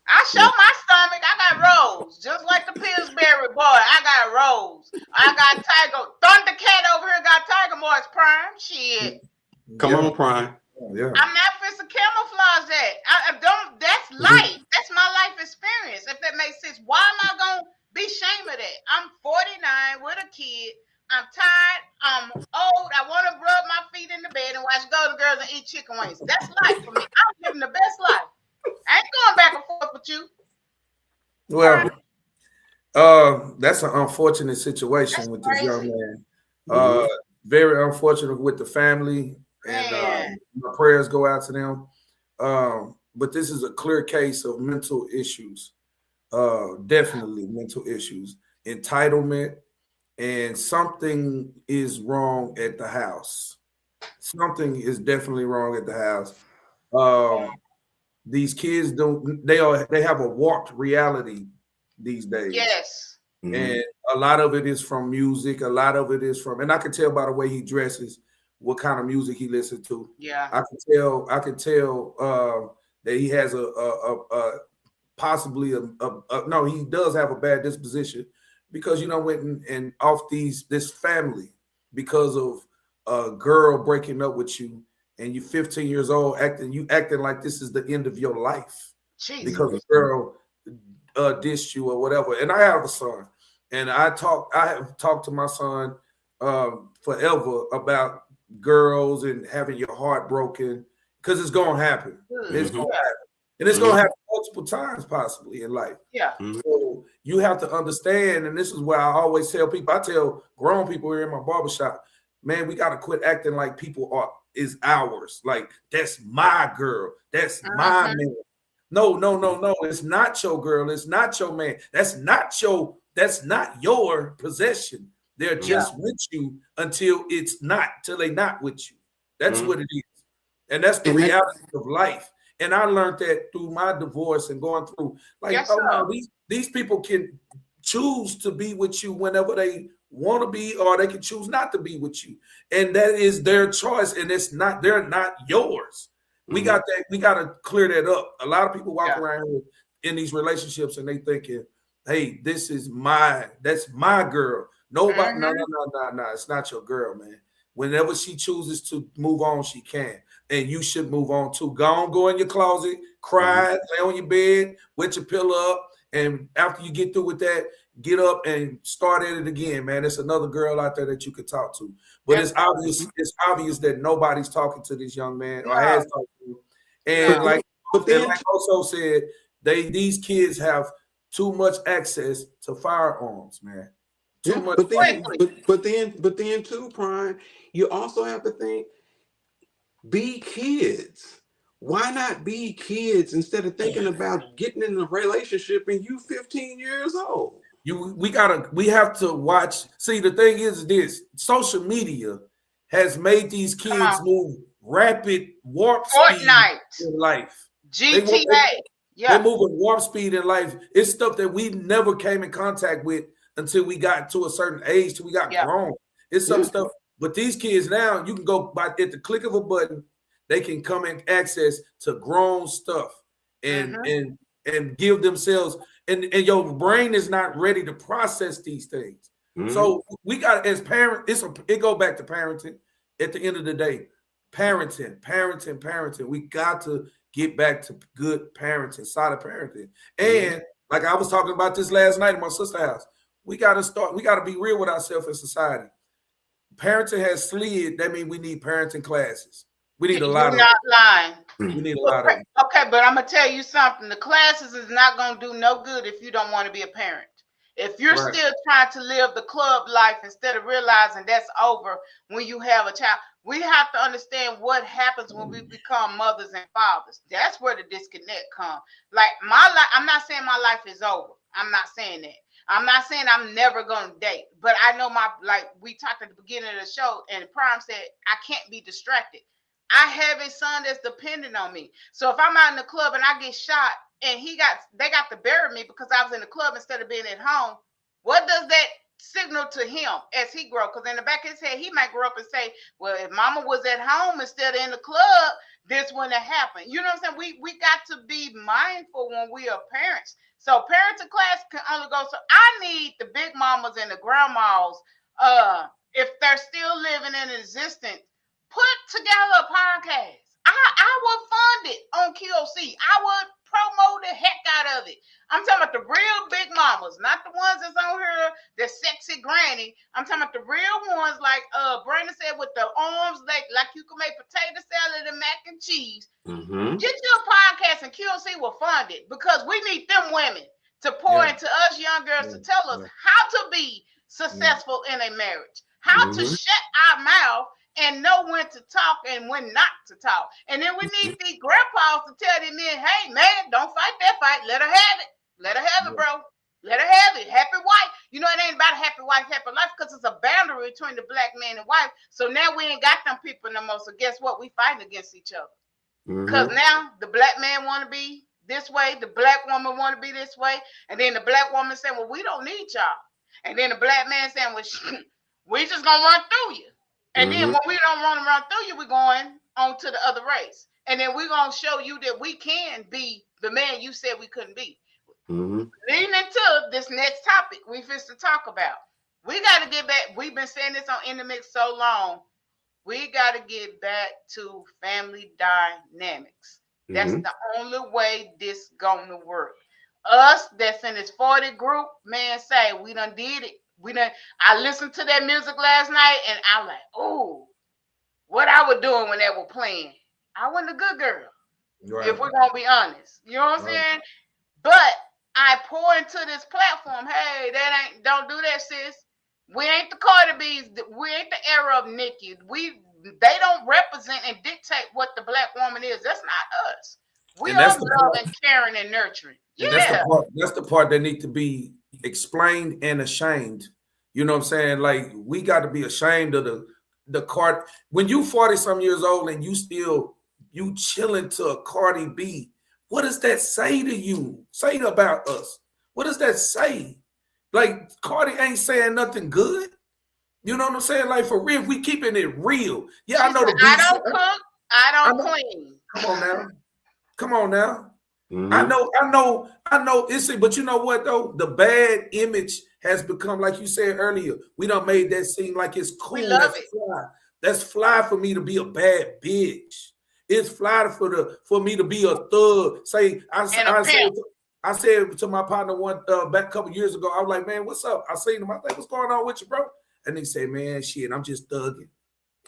I show my stomach. I got rolls, just like the Pillsbury boy. I got rolls. I got Tiger Thundercat over here. Got Tiger Moss Prime. Shit. Come on, Prime. Yeah. I'm not fit to camouflage that. I don't. That's life. That's my life experience. If that makes sense, why am I gonna be ashamed of that? I'm 49 with a kid. I'm tired. I'm old. I want to rub my feet in the bed and watch Golden Girls and eat chicken wings. That's life for me. I'm living the best life. I ain't going back and forth with you. Well, that's an unfortunate situation with this young man. Very unfortunate with the family, and my prayers go out to them. But this is a clear case of mental issues. Definitely mental issues, entitlement, and something is wrong at the house. Something is definitely wrong at the house. These kids they have a warped reality these days. Yes. And a lot of it is from music. A lot of it is from, and I can tell by the way he dresses what kind of music he listens to. Yeah. I can tell that he has possibly no, he does have a bad disposition because, you know, went and off this family because of a girl breaking up with you. And you're 15 years old, acting like this is the end of your life. Jesus. Because a girl dissed you or whatever. And I have a son, and I have talked to my son forever about girls and having your heart broken because it's gonna happen. It's gonna happen, and it's gonna happen multiple times possibly in life. Yeah. So you have to understand, and this is where I always tell people. I tell grown people here in my barbershop, man, we got to quit acting like people is ours. Like, that's my girl. That's my man. No. It's not your girl. It's not your man. That's not your possession. They're just with you until they not with you. That's what it is. And that's the reality of life. And I learned that through my divorce and going through, like, these people can choose to be with you whenever they want to be, or they can choose not to be with you, and that is their choice, and they're not yours. We got to clear that up. A lot of people walk around here in these relationships and they thinking, hey, that's my girl. Nobody, no, it's not your girl, man. Whenever she chooses to move on, she can, and you should move on too. Go in your closet, cry, lay on your bed, wet your pillow up, and after you get through with that, get up and start at it again, man. It's another girl out there that you could talk to. But it's obvious that nobody's talking to this young man or has talked to him. And like also said, these kids have too much access to firearms, man. Too much. But then too, Prime, you also have to think, be kids. Why not be kids instead of thinking about getting in a relationship and you 15 years old? We have to watch. See, the thing is this: social media has made these kids move rapid warp speed in life. GTA. They're moving warp speed in life. It's stuff that we never came in contact with until we got to a certain age, till we got grown. It's some stuff. But these kids now, you can go by at the click of a button, they can come and access to grown stuff and give themselves, and your brain is not ready to process these things. So we got, as parents, it go back to parenting at the end of the day. Parenting. We got to get back to good parenting, solid parenting. And like I was talking about this last night at my sister's house, we got to be real with ourselves in society. Parenting has slid. That means we need parenting classes. We need a lot of. You're not lying. We need a lot of. Okay, but I'm gonna tell you something. The classes is not gonna do no good if you don't want to be a parent. If you're still trying to live the club life instead of realizing that's over when you have a child, we have to understand what happens when we become mothers and fathers. That's where the disconnect comes. Like my life, I'm not saying my life is over. I'm not saying that. I'm not saying I'm never going to date, but I know like we talked at the beginning of the show, and Prime said, I can't be distracted. I have a son that's dependent on me. So if I'm out in the club and I get shot and they got to bury me because I was in the club instead of being at home, what does that signal to him as he grows? Because in the back of his head, he might grow up and say, well, if mama was at home instead of in the club, this wouldn't have happened. You know what I'm saying? We got to be mindful when we are parents. So parenting class can only go. So I need the big mamas and the grandmas, if they're still living in existence, put together a podcast. I would fund it on QOC. I would promote the heck out of it. I'm talking about the real big mamas, not the ones that's on here, the sexy granny. I'm talking about the real ones, like Brandon said, with the arms like you can make potato salad and mac and cheese. Get you a podcast and QOC will fund it, because we need them women to pour into us young girls to tell us how to be successful in a marriage, how to shut our mouth and know when to talk and when not to talk. And then we need these grandpas to tell them men, hey, man, don't fight that fight. Let her have it. Let her have it, bro. Let her have it. Happy wife. You know, it ain't about happy wife, happy life, because it's a boundary between the black man and wife. So now we ain't got them people no more. So guess what? We fighting against each other. Because now the black man want to be this way. The black woman want to be this way. And then the black woman saying, well, we don't need y'all. And then the black man saying, well, we just going to run through you. And then when we don't want to run through you, we're going on to the other race. And then we're going to show you that we can be the man you said we couldn't be. Leading into this next topic we fixed to talk about. We got to get back. We've been saying this on In the Mix so long. We got to get back to family dynamics. That's the only way this going to work. Us that's in this 40 group, man, say we done did it. I listened to that music last night and I'm like, oh, what I was doing when they were playing. I wasn't a good girl. Right. If we're gonna be honest. You know what I'm saying? But I pour into this platform, hey, don't do that, sis. We ain't the Cardi B's, we ain't the era of Nicki. They don't represent and dictate what the black woman is. That's not us. We are loving, caring, and nurturing. That's the part that needs to be explained and ashamed. You know what I'm saying? Like, we got to be ashamed of the card. When you 40-some years old and you chilling to a Cardi B, what does that say to you? Say about us. What does that say? Like, Cardi ain't saying nothing good. You know what I'm saying? Like, for real, we keeping it real. Yeah, I know the beats. I don't cook. I don't clean. Come on now. I know. But you know what though? The bad image has become, like you said earlier, we done made that seem like it's cool. We love it. Fly. That's fly for me to be a bad bitch. It's fly for me to be a thug. I said to my partner back a couple years ago, I was like, man, what's up? I seen him. I think, what's going on with you, bro? And he said, man, shit, I'm just thugging.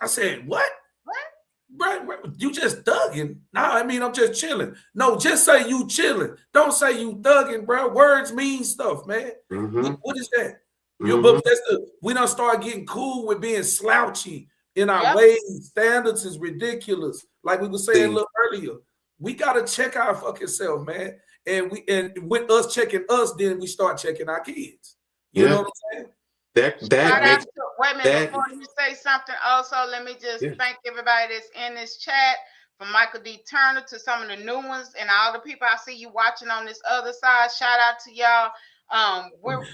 I said, what? Bro, you just thugging? No, I mean, I'm just chilling. No, just say you chilling. Don't say you thugging, bro. Words mean stuff, man. What is that? But we don't start getting cool with being slouchy in our ways. Standards is ridiculous. Like we were saying a little earlier. We got to check our fucking self, man. And with us checking us, then we start checking our kids. You know what I'm saying? Wait a minute, before you say something, also, let me just thank everybody that's in this chat, from Michael D. Turner to some of the new ones, and all the people I see you watching on this other side. Shout out to y'all.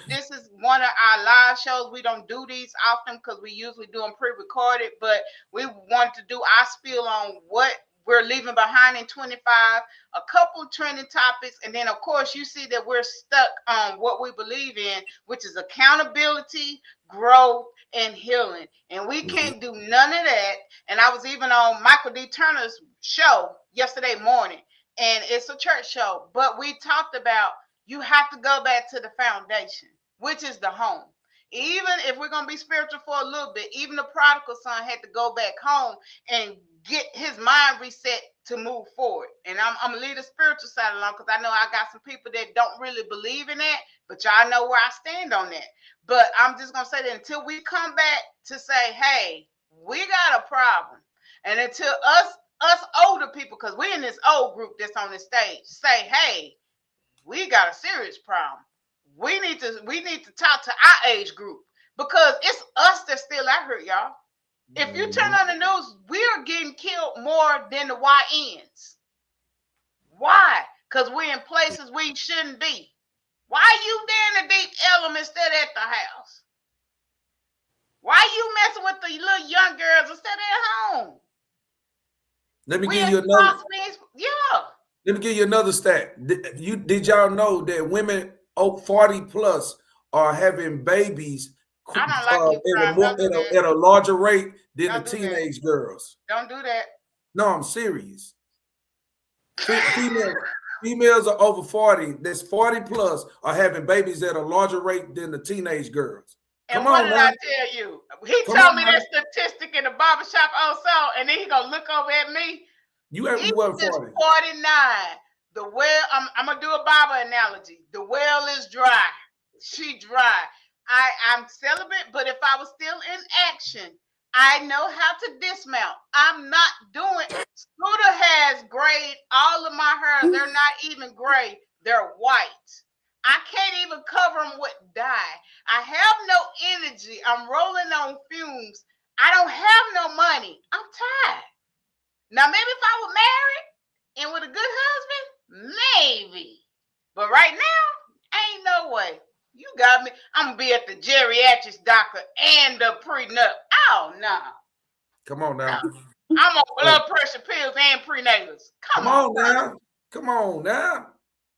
This is one of our live shows. We don't do these often because we usually do them pre-recorded, but we wanted to do our spiel on what we're leaving behind in 25, a couple trending topics, and then of course you see that we're stuck on what we believe in, which is accountability, growth, and healing. And we can't do none of that. And I was even on Michael D. Turner's show yesterday morning, and it's a church show, but we talked about you have to go back to the foundation, which is the home. Even if we're going to be spiritual for a little bit, even the prodigal son had to go back home and get his mind reset to move forward. And I'm going to leave the spiritual side alone because I know I got some people that don't really believe in that, but y'all know where I stand on that. But I'm just going to say that until we come back to say, hey, we got a problem. And until us older people, because we're in this old group that's on the stage, say, hey, we got a serious problem. We need to talk to our age group because it's us that's still out here, y'all. If you turn on the news, we are getting killed more than the YNs. Why? Because we're in places we shouldn't be. Why are you there in the deep element instead at the house? Why are you messing with the little young girls instead at home? Let me give you another. Let me give you another stat. Did y'all know that women 40 plus are having babies at a larger rate than the teenage girls? Don't do that. No, I'm serious. Females are over 40. That's 40 plus are having babies at a larger rate than the teenage girls. And what did I tell you? He told me that statistic in the barbershop also, and then he gonna look over at me. You have 40. 49. The well, I'm gonna do a barber analogy. The well is dry. She dry. I'm celibate, but if I was still in action, I know how to dismount. I'm not doing. Scooter has grayed all of my hair. They're not even gray. They're white. I can't even cover them with dye. I have no energy. I'm rolling on fumes. I don't have no money. I'm tired. Now, maybe if I were married and with a good husband, maybe. But right now, ain't no way. You got me. I'm going to be at the geriatrics doctor and the prenup. Oh, no. Come on now. I'm on blood pressure pills and prenatals. Come on now. Come on now.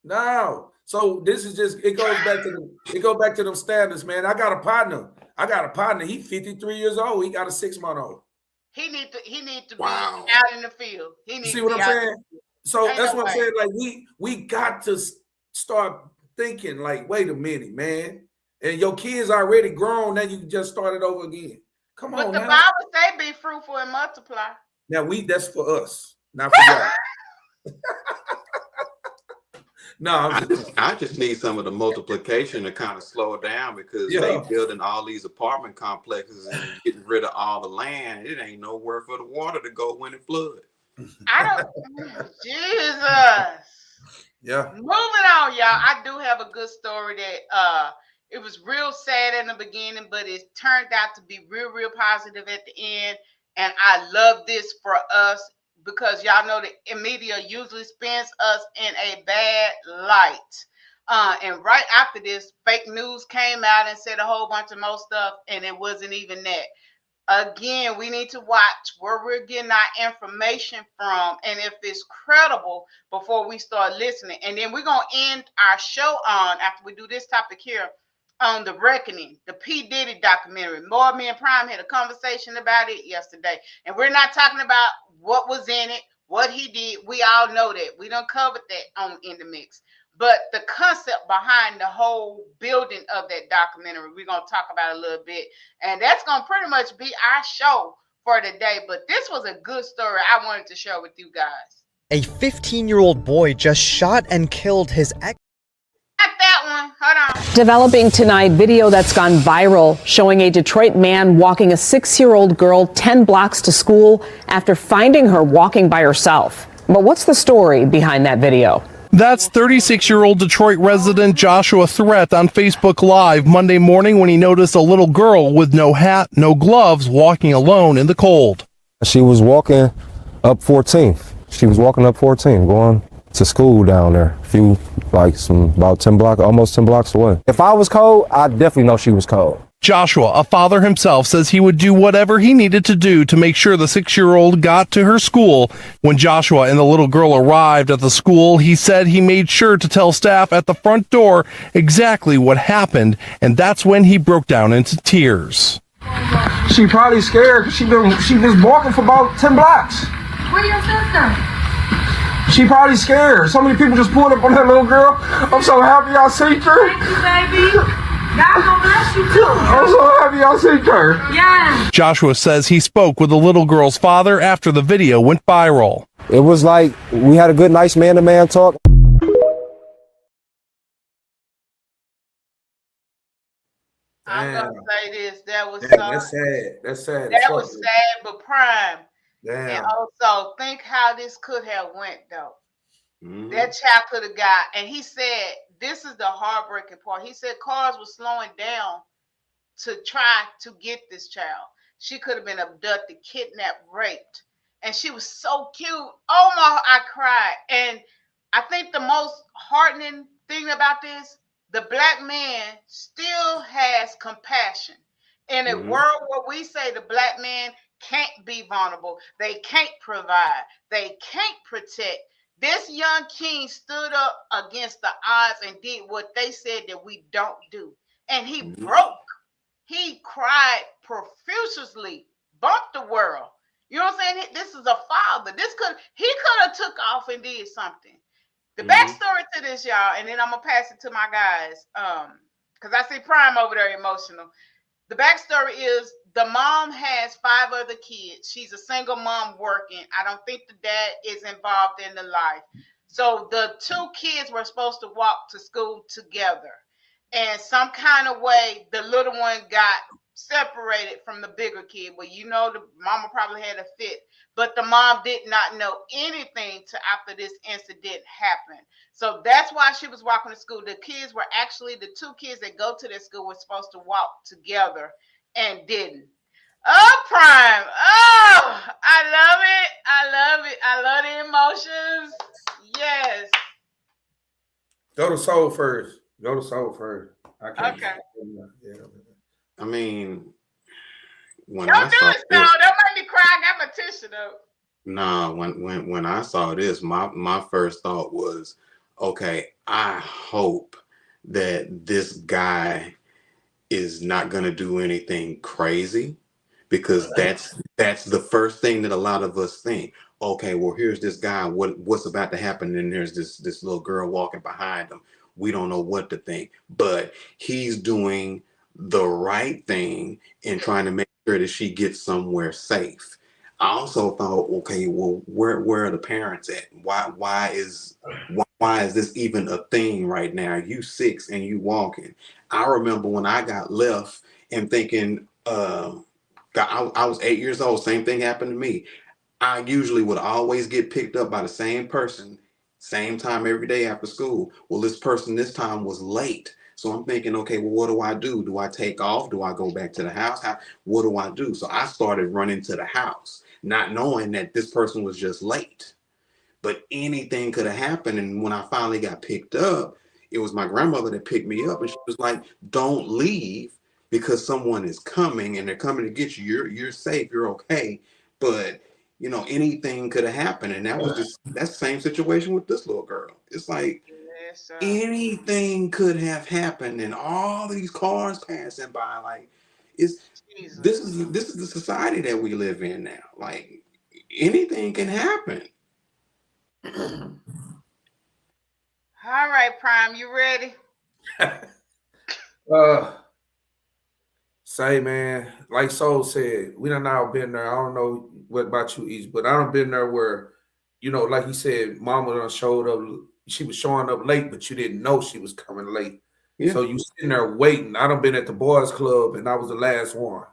No. So this is just, it goes back to them standards, man. I got a partner. He's 53 years old. He got a 6-month-old. He need to be out in the field. He needs See to what be I'm saying? So Ain't that's no what I'm way. saying. Like we got to start thinking like, wait a minute, man. And your kids already grown. Now you just started over again. Come on, But the now. Bible say be fruitful and multiply. Now that's for us, not for y'all. No, I just need some of the multiplication to kind of slow down because they building all these apartment complexes and getting rid of all the land. It ain't nowhere for the water to go when it floods. Jesus. Yeah. Moving on, y'all. I do have a good story that it was real sad in the beginning, but it turned out to be real positive at the end. And I love this for us because y'all know the media usually spins us in a bad light. And right after this, fake news came out and said a whole bunch of more stuff, and it wasn't even that. Again, we need to watch where we're getting our information from and if it's credible before we start listening. And then we're going to end our show on, after we do this topic here, on The Reckoning, the P. Diddy documentary. More Me and Prime had a conversation about it yesterday. And we're not talking about what was in it, what he did. We all know that. We done covered that on In the Mix. but the concept behind the whole building of that documentary, we're going to talk about a little bit. And that's going to pretty much be our show for today. But this was a good story I wanted to share with you guys. A 15-year-old boy just shot and killed his ex. Not that one. Hold on. Developing tonight, video that's gone viral showing a Detroit man walking a 6-year-old girl 10 blocks to school after finding her walking by herself. But what's the story behind that video? That's 36-year-old Detroit resident Joshua Threat on Facebook Live Monday morning when he noticed a little girl with no hat, no gloves, walking alone in the cold. She was walking up 14th. She was walking up 14th, going to school down there. Almost 10 blocks away. If I was cold, I definitely know she was cold. Joshua, a father himself, says he would do whatever he needed to do to make sure the 6-year-old got to her school. When Joshua and the little girl arrived at the school, he said he made sure to tell staff at the front door exactly what happened, and that's when he broke down into tears. She probably scared because she was walking for about 10 blocks. Where's your sister? She probably scared. So many people just pulled up on that little girl. I'm so happy I seen her. Thank you, baby. God gonna bless you too. I'm so happy I seen her. Yeah. Joshua says he spoke with the little girl's father after the video went viral. It was like we had a good, nice man-to-man talk. I'm going to say this. That was That's sad. That's sad. That was sad, but prime. Damn. And also, think how this could have went, though. Mhm. That child could have got, and he said, this is the heartbreaking part. He said cars were slowing down to try to get this child. She could have been abducted, kidnapped, raped. And she was so cute. Oh my, I cried. And I think the most heartening thing about this, the black man still has compassion. In a world where we say the black man can't be vulnerable, they can't provide, they can't protect, this young king stood up against the odds and did what they said that we don't do. And he broke. He cried profusely, bumped the world. You know what I'm saying? This is a father. He could have took off and did something. The backstory to this, y'all, and then I'm gonna pass it to my guys. Because I see Prime over there emotional. The backstory is the mom has 5 other kids. She's a single mom working. I don't think the dad is involved in the life. So the 2 kids were supposed to walk to school together. And some kind of way, the little one got separated from the bigger kid. Well, you know, the mama probably had a fit. But the mom did not know anything till after this incident happened. So that's why she was walking to school. The kids were actually, the 2 kids that go to that school were supposed to walk together and didn't. Oh, Prime. Oh, I love it. I love it. I love the emotions. Yes. Go to Soul first. Go to Soul first. Okay. Yeah. I mean, when Don't I do saw it, Stone. this, Don't make me cry. I got my tissue though. nah, when I saw this, my first thought was, okay, I hope that this guy is not gonna do anything crazy, because that's the first thing that a lot of us think. Okay, well, here's this guy. What's about to happen? And there's this little girl walking behind him. We don't know what to think, but he's doing the right thing in trying to make sure that she gets somewhere safe. I also thought, okay, well, where are the parents at? Why is this even a thing right now? You 6 and you walking. I remember when I got left and thinking, I was 8 years old. Same thing happened to me. I usually would always get picked up by the same person, same time every day after school. Well, this person this time was late. So I'm thinking, okay, well, what do I do? Do I take off? Do I go back to the house? What do I do? So I started running to the house, not knowing that this person was just late. But anything could have happened. And when I finally got picked up, it was my grandmother that picked me up. And she was like, don't leave because someone is coming and they're coming to get you. You're safe. You're okay. But you know, anything could have happened. And that's the same situation with this little girl. It's like anything could have happened, and all these cars passing by. Like, this is the society that we live in now. Like, anything can happen. All right, Prime, you ready? Say, man, like Soul said, we done now been there. I don't know what about you, East, but I done been there where, like you said, Mama done showed up. She was showing up late, but you didn't know she was coming late. Yeah. So you sitting there waiting. I done been at the boys club, and I was the last one.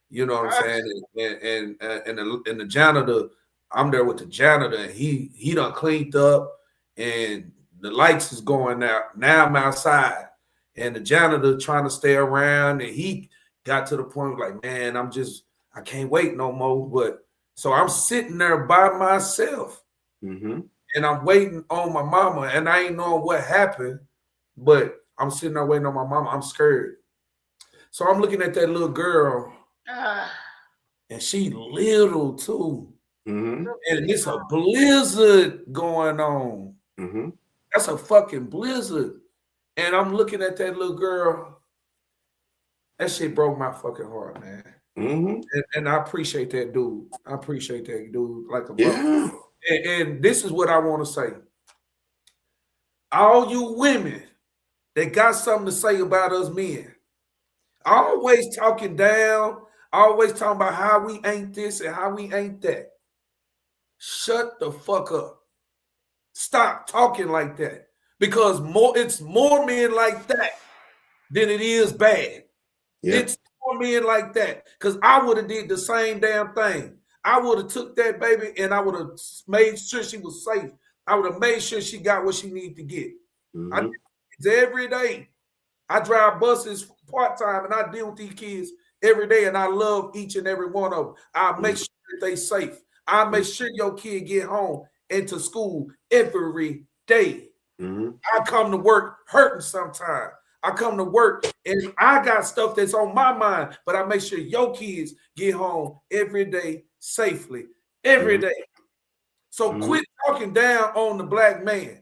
You know what I'm saying? And the janitor, I'm there with the janitor, and he done cleaned up, and the lights is going out. Now I'm outside, and the janitor trying to stay around, and he got to the point like, man, I can't wait no more. But so I'm sitting there by myself, and I'm waiting on my mama, and I ain't knowing what happened, but I'm sitting there waiting on my mama. I'm scared. So I'm looking at that little girl, and she little too. And it's a blizzard going on. That's a fucking blizzard. And I'm looking at that little girl. That shit broke my fucking heart, man. And I appreciate that dude. I appreciate that dude like a brother. And this is what I want to say. All you women that got something to say about us men, always talking down, always talking about how we ain't this and how we ain't that. Shut the fuck up. Stop talking like that. Because it's more men like that than it is bad. Yeah. It's more men like that. Because I would have did the same damn thing. I would have took that baby and I would have made sure she was safe. I would have made sure she got what she needed to get. I do it every day. I drive buses part-time and I deal with these kids every day, and I love each and every one of them. I make sure that they safe. I make sure your kid get home and to school every day. I come to work hurting sometimes. I come to work and I got stuff that's on my mind, but I make sure your kids get home every day safely, every day. So quit talking down on the black man.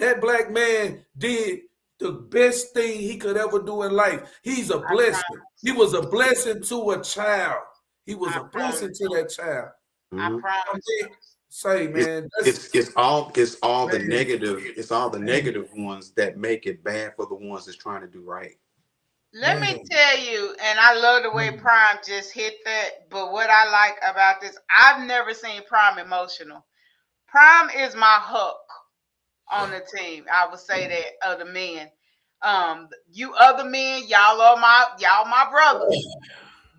That black man did the best thing he could ever do in life. He's a blessing. He was a blessing to a child. He was a blessing to that child. I promise. Say, man, it's all the negative. It's all the negative ones that make it bad for the ones that's trying to do right. Let me tell you, and I love the way Prime just hit that. But what I like about this, I've never seen Prime emotional. Prime is my hook on the team. I would say that of the men. You other men, y'all are my brothers.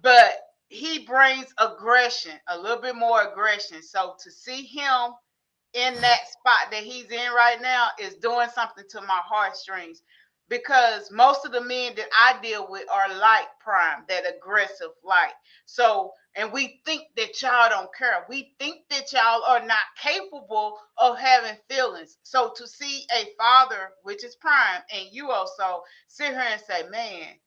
But he brings aggression, a little bit more aggression. So to see him in that spot that he's in right now is doing something to my heartstrings, because most of the men that I deal with are like Prime, that aggressive like. So, and we think that y'all don't care. We think that y'all are not capable of having feelings. So to see a father, which is Prime, and you also sit here and say, man,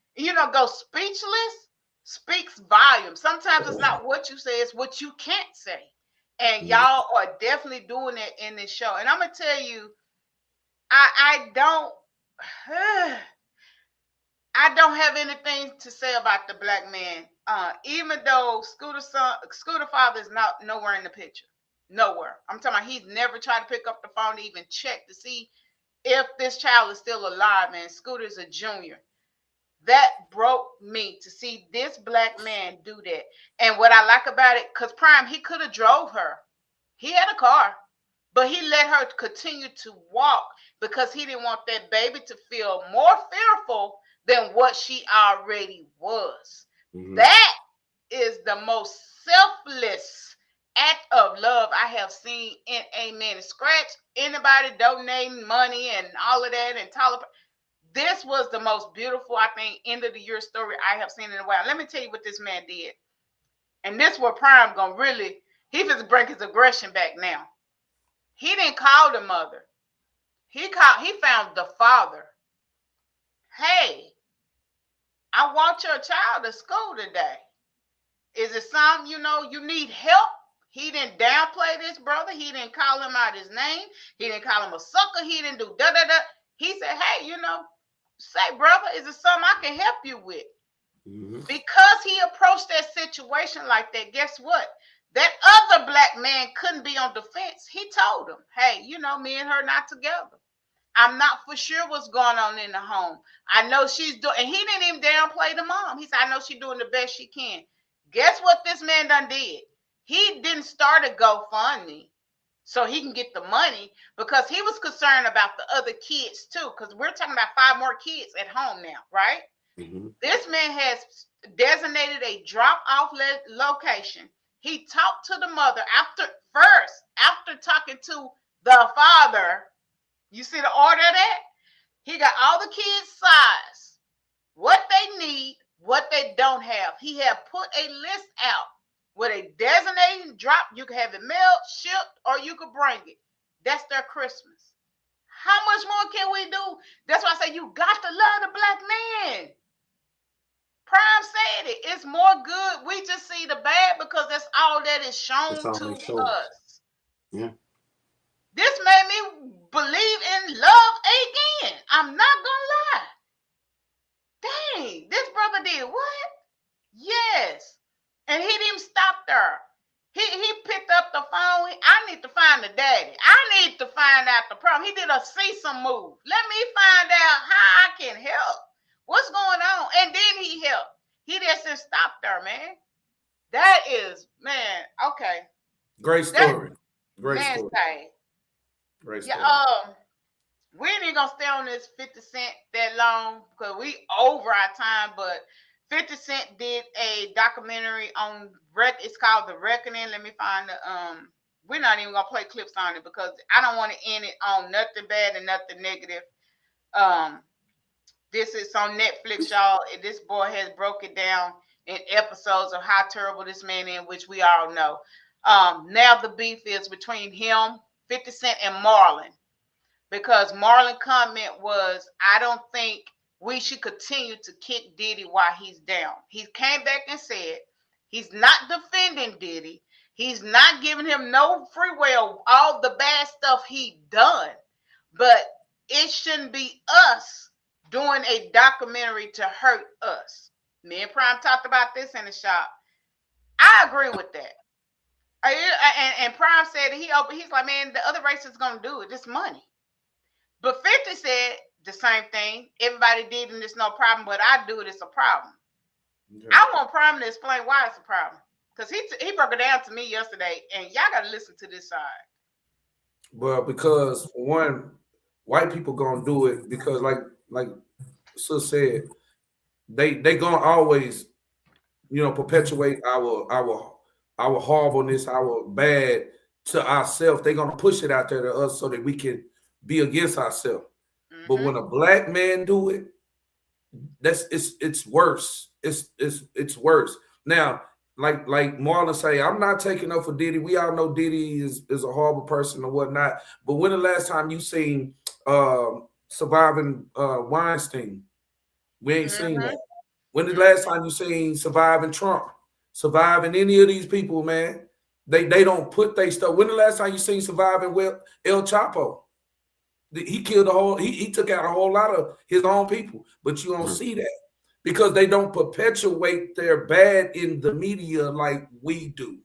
go speechless, speaks volumes. Sometimes it's not what you say, it's what you can't say. And y'all are definitely doing it in this show. And I'm going to tell you, I don't have anything to say about the black man. Even though Scooter father is not nowhere in the picture. Nowhere. I'm talking about he's never tried to pick up the phone to even check to see if this child is still alive, and Scooter's a junior. That broke me to see this black man do that. And what I like about it, because Prime, he could have drove her. He had a car, but he let her continue to walk because he didn't want that baby to feel more fearful than what she already was. That is the most selfless act of love I have seen in a man. Scratch anybody donating money and all of that and Tyler. This was the most beautiful, I think, end of the year story I have seen in a while. Let me tell you what this man did. And this is where Prime gonna really, he just break his aggression back now. He didn't call the mother. He found the father. Hey, I want your child to school today. Is it something, you need help? He didn't downplay this brother. He didn't call him out his name. He didn't call him a sucker. He didn't do da-da-da. He said, hey, say, brother, is it something I can help you with? Because he approached that situation like that, guess what? That other black man couldn't be on defense. He told him, hey, me and her not together. I'm not for sure what's going on in the home. I know she's doing, and he didn't even downplay the mom. He said, I know she's doing the best she can. Guess what this man done did? He didn't start a GoFundMe so he can get the money, because he was concerned about the other kids too, because we're talking about 5 more kids at home now, right? Mm-hmm. This man has designated a drop-off location. He talked to the mother after talking to the father. You see the order of that? He got all the kids' size, what they need, what they don't have. He had put a list out with a designated drop. You can have it mailed, shipped, or you could bring it. That's their Christmas. How much more can we do? That's why I say you got to love the black man. Prime said it. It's more good. We just see the bad because that's all that is shown to us. Yeah. This made me believe in love again. I'm not gonna lie. Dang, this brother did what? Yes. And he didn't stop there. He picked up the phone. I need to find the daddy. I need to find out the problem. He did a see some move. Let me find out how I can help. What's going on? And then he helped. He just didn't stop there, man. That is, man, okay. Great story. Great story. Great story. Yeah, we ain't even gonna stay on this 50 Cent that long because we over our time, but 50 Cent did a documentary on it's called The Reckoning. Let me find the we're not even gonna play clips on it because I don't want to end it on nothing bad and nothing negative. This is on Netflix, y'all. This boy has broken down in episodes of how terrible this man is, which we all know. Now the beef is between him, 50 Cent, and Marlon, because Marlon comment was, I don't think we should continue to kick Diddy while he's down. He came back and said he's not defending Diddy. He's not giving him no free will, all the bad stuff he done. But it shouldn't be us doing a documentary to hurt us. Me and Prime talked about this in the shop. I agree with that. And Prime said he's like, man, the other race is going to do it. It's money. But 50 said the same thing. Everybody did, and it's no problem, but I do it. It's a problem. Okay. I want Prime to explain why it's a problem. Because he broke it down to me yesterday, and y'all got to listen to this side. Well, because one, white people going to do it because like Sis said, they going to always, perpetuate our horribleness, our bad to ourselves. They're going to push it out there to us so that we can be against ourselves. Mm-hmm. But when a black man do it, it's worse. It's worse. Now, like Marlon say, I'm not taking up for Diddy. We all know Diddy is a horrible person or whatnot. But when the last time you seen Surviving Weinstein? We ain't seen that. When the last time you seen Surviving Trump? Surviving any of these people, man? They don't put their stuff. When the last time you seen Surviving El Chapo? He killed he took out a whole lot of his own people, but you don't see that because they don't perpetuate their bad in the media like we do.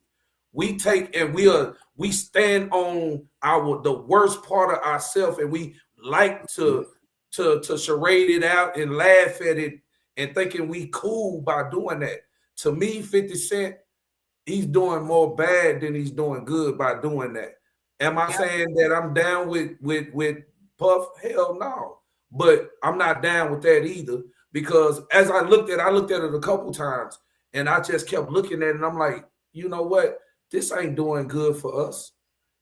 We take and we stand on the worst part of ourselves, and we like to charade it out and laugh at it and thinking we cool by doing that. To me, 50 Cent, he's doing more bad than he's doing good by doing that. Am I saying that I'm down with Puff? Hell no. But I'm not down with that either, because as I looked at it a couple times and I just kept looking at it and I'm like, you know what? This ain't doing good for us.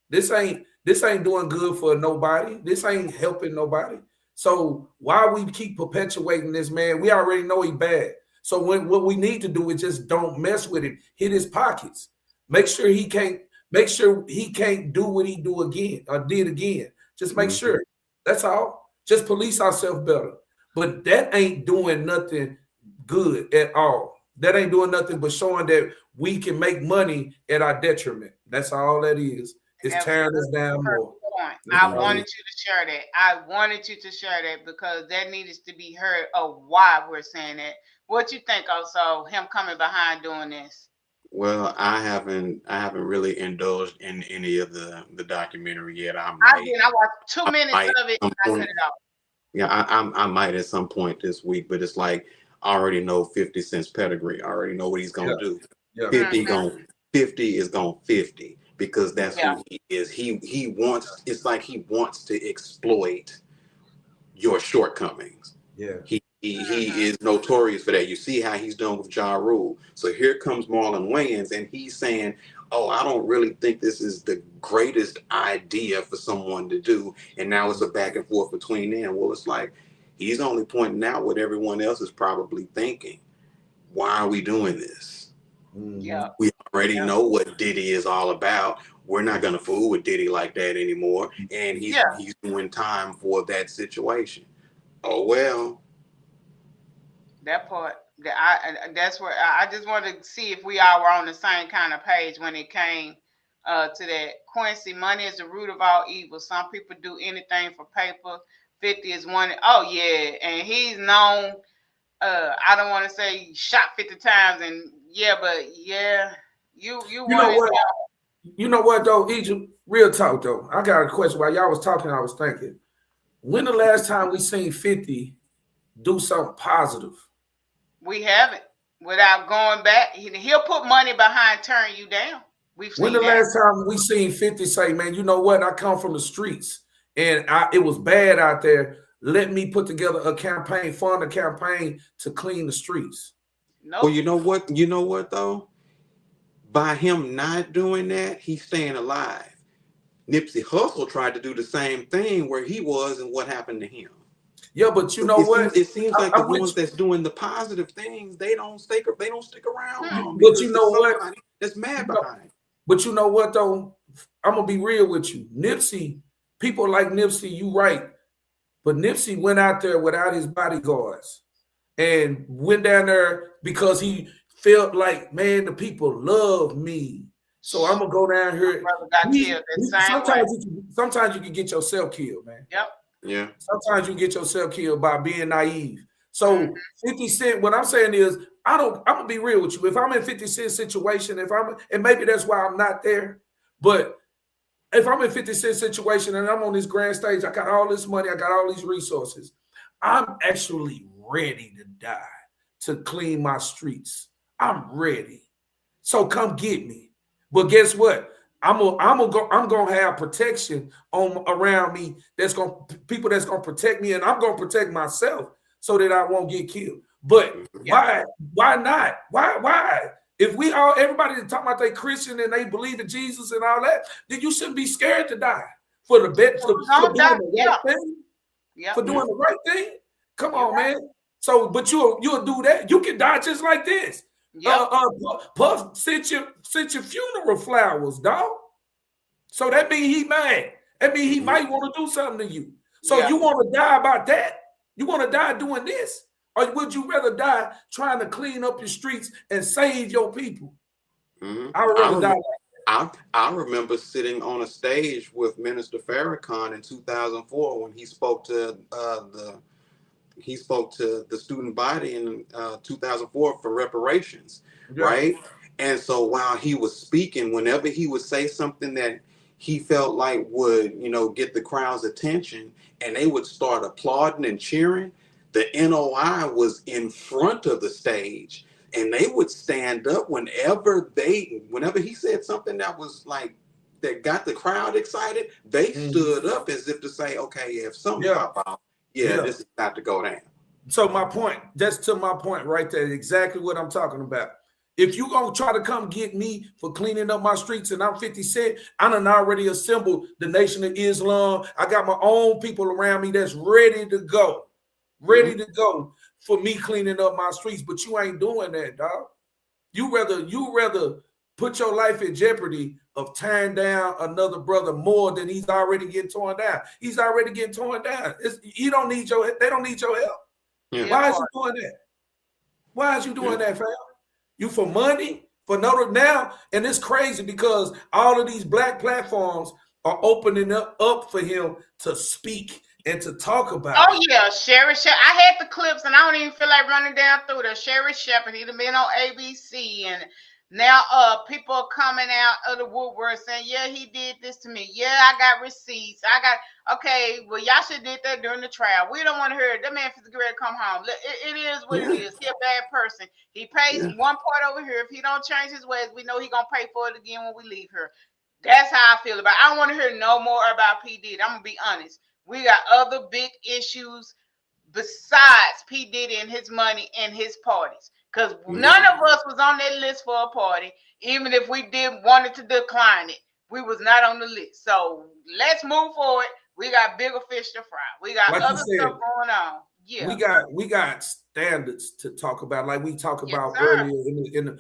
This ain't doing good for nobody. This ain't helping nobody. So why we keep perpetuating this, man? We already know he bad. So what we need to do is just don't mess with him. Hit his pockets. Make sure he can't do what he do again or did again. Just make sure. That's all. Just police ourselves better. But that ain't doing nothing good at all. That ain't doing nothing but showing that we can make money at our detriment. That's all that is. It's tearing us down more. I wanted you to share that. I wanted you to share that because that needs to be heard of why we're saying that. What you think also, him coming behind doing this? Well, I haven't really indulged in any of the documentary yet. I did. I watched 2 minutes might of it at and some I cut point. it off. Yeah, I might at some point this week, but it's like I already know 50 Cent's pedigree. I already know what he's gonna do. Yeah. 50 is gonna 50 because that's who he is. He wants, it's like he wants to exploit your shortcomings. Yeah. He is notorious for that. You see how he's done with Ja Rule. So here comes Marlon Wayans, and he's saying, "Oh, I don't really think this is the greatest idea for someone to do." And now it's a back and forth between them. Well, it's like he's only pointing out what everyone else is probably thinking. Why are we doing this? Yeah. We already know what Diddy is all about. We're not gonna fool with Diddy like that anymore. And he's doing time for that situation. Oh well. That part. That's where I just wanted to see if we all were on the same kind of page when it came to that. Quincy, money is the root of all evil. Some people do anything for paper. 50 is one. Oh yeah, and he's known. I don't want to say shot 50 times, and but you know what? You know what though, Egypt? Real talk though. I got a question. While y'all was talking, I was thinking, when the last time we seen 50 do something positive? We haven't. Without going back, he'll put money behind turning you down. When the last time we seen 50 say, "Man, you know what? I come from the streets, and it was bad out there. Let me put together a campaign, fund a campaign to clean the streets." Nope. Well, you know what? You know what though? By him not doing that, he's staying alive. Nipsey Hussle tried to do the same thing where he was, and what happened to him? Yeah, but you know what? It seems like the ones that's doing the positive things, they don't stick around. But you know what? That's mad behind. But you know what though? I'm gonna be real with you. Nipsey, people like Nipsey, you right. But Nipsey went out there without his bodyguards and went down there because he felt like, man, the people love me. So I'm gonna go down here. Sometimes you can get yourself killed, man. Yep. Yeah. Sometimes you get yourself killed by being naive. So 50 Cent, what I'm saying is, I'm gonna be real with you. If I'm in 50 Cent's situation, and maybe that's why I'm not there, but if I'm in 50 Cent's situation and I'm on this grand stage, I got all this money, I got all these resources, I'm actually ready to die to clean my streets. I'm ready. So come get me. But guess what? I'm gonna have protection around me. People that's gonna protect me, and I'm gonna protect myself so that I won't get killed. But why not? Why? If everybody talking about they Christian and they believe in Jesus and all that, then you shouldn't be scared to die for the best for doing the right thing. For doing the right thing. Come on, man. So, but you'll do that. You can die just like this. Puff sent your funeral flowers, dog. So that means he mad. That means he might want to do something to you. So you want to die about that? You want to die doing this? Or would you rather die trying to clean up your streets and save your people? I would rather die. I remember sitting on a stage with Minister Farrakhan in 2004 when he spoke to the student body in 2004 for reparations, right? And so while he was speaking, whenever he would say something that he felt like would, get the crowd's attention, and they would start applauding and cheering, the NOI was in front of the stage, and they would stand up whenever he said something that was like that got the crowd excited. They stood up as if to say, "Okay, if something pop out, this is about to go down." So my point, that's to my point right there, exactly what I'm talking about. If you gonna try to come get me for cleaning up my streets and I'm 50 Cent, I done already assembled the Nation of Islam. I got my own people around me that's ready to go for me cleaning up my streets. But you ain't doing that, dog. You rather put your life in jeopardy of tearing down another brother more than he's already getting torn down. He's already getting torn down. They don't need your help. Yeah. Why is you doing that? Why is you doing that, fam? You for money? For now, and it's crazy because all of these black platforms are opening up for him to speak and to talk about. Oh yeah, Sherry Shepherd. I had the clips, and I don't even feel like running down through there. Sherry Shepherd, he'd been on ABC, and Now, people are coming out of the woodwork saying, yeah, he did this to me. Yeah, I got receipts. Okay, well, y'all should did that during the trial. We don't want to hear it. That man is getting ready to come home. It is what it is. He a bad person. He pays one part over here. If he don't change his ways, we know he going to pay for it again when we leave here. That's how I feel about it. I don't want to hear no more about P. Diddy. I'm going to be honest. We got other big issues besides P. Diddy and his money and his parties. Because none of us was on that list for a party. Even if we wanted to decline it, we was not on the list. So let's move forward. We got bigger fish to fry. We got other stuff going on. Yeah, we got standards to talk about, like we talked about earlier.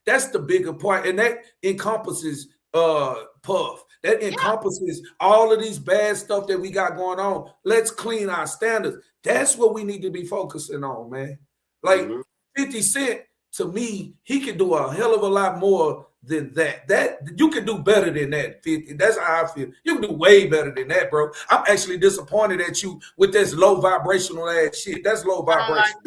That's the bigger part, and that encompasses Puff. That encompasses all of these bad stuff that we got going on. Let's clean our standards. That's what we need to be focusing on, man. Like 50 Cent, to me, he can do a hell of a lot more than that. That you can do better than that, 50. That's how I feel. You can do way better than that, bro. I'm actually disappointed at you with this low vibrational ass shit. That's low vibration.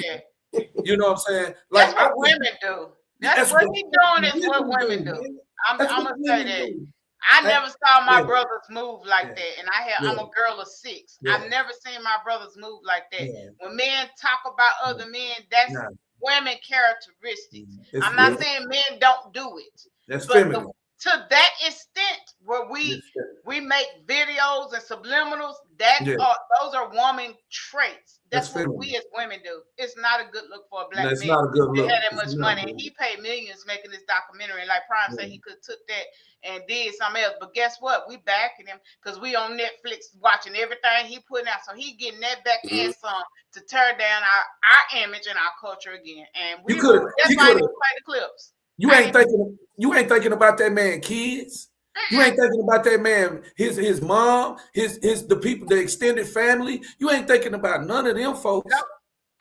Like you know what I'm saying? Like that's what women do. That's what he's doing is what women do. I'm gonna say that. I never saw my brothers move like that, and I'm a girl of 6. I've never seen my brothers move like that. When men talk about other men, that's women characteristics. I'm not saying men don't do it. That's feminine. To that extent, where we make videos and subliminals, those are woman traits. That's what we as women do. It's not a good look for a black man. It's not a good look. He had that much money, and he paid millions making this documentary. And like Prime said, he could have took that and did something else. But guess what? We backing him because we on Netflix watching everything he putting out. So he getting that back and some to tear down our image and our culture again. And that's why he play the clips. You ain't thinking about that man kids. You ain't thinking about that man, his mom, the people, the extended family. You ain't thinking about none of them folks. Nope.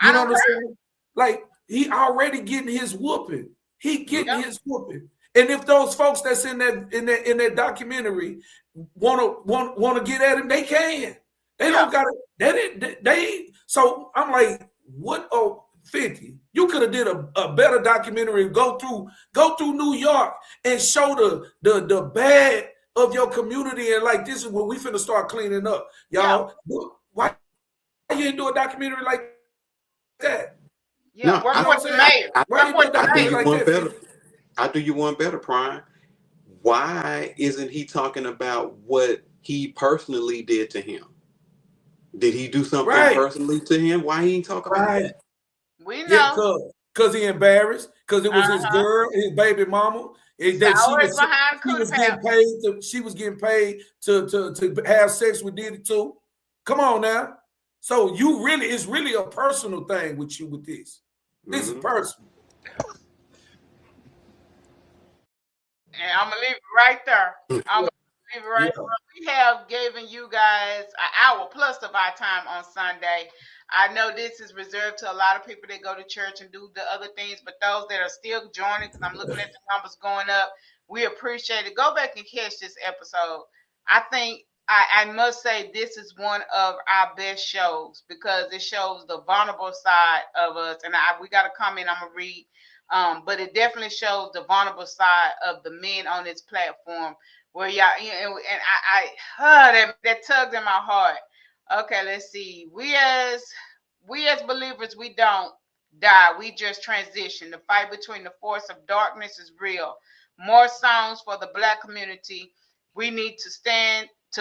You know what I'm saying? Like he already getting his whooping. He getting his whooping. And if those folks that's in that documentary want to get at him, they can. They don't got it. So I'm like, what? Oh, 50. You could have did a better documentary. Go through New York and show the bad of your community, and like this is what we finna start cleaning up, y'all. Why you ain't do a documentary like that? Yeah, work with the mayor. I do you one better, Prime. Why isn't he talking about what he personally did to him? Did he do something personally to him? Why he ain't talking about that? We know. Because he embarrassed, because it was his girl, his baby mama. She was getting paid to have sex with Diddy too. Come on now. So it's really a personal thing with you with this. This is personal. And I'm gonna leave it right there. We have given you guys an hour plus of our time on Sunday. I know this is reserved to a lot of people that go to church and do the other things, but those that are still joining, because I'm looking at the numbers going up, we appreciate it. Go back and catch this episode. I think I must say this is one of our best shows because it shows the vulnerable side of us. And we got a comment I'm gonna read, but it definitely shows the vulnerable side of the men on this platform. Where y'all, that tugged in my heart. Okay, let's see. We as believers, we don't die. We just transition. The fight between the force of darkness is real. More songs for the Black community. We need to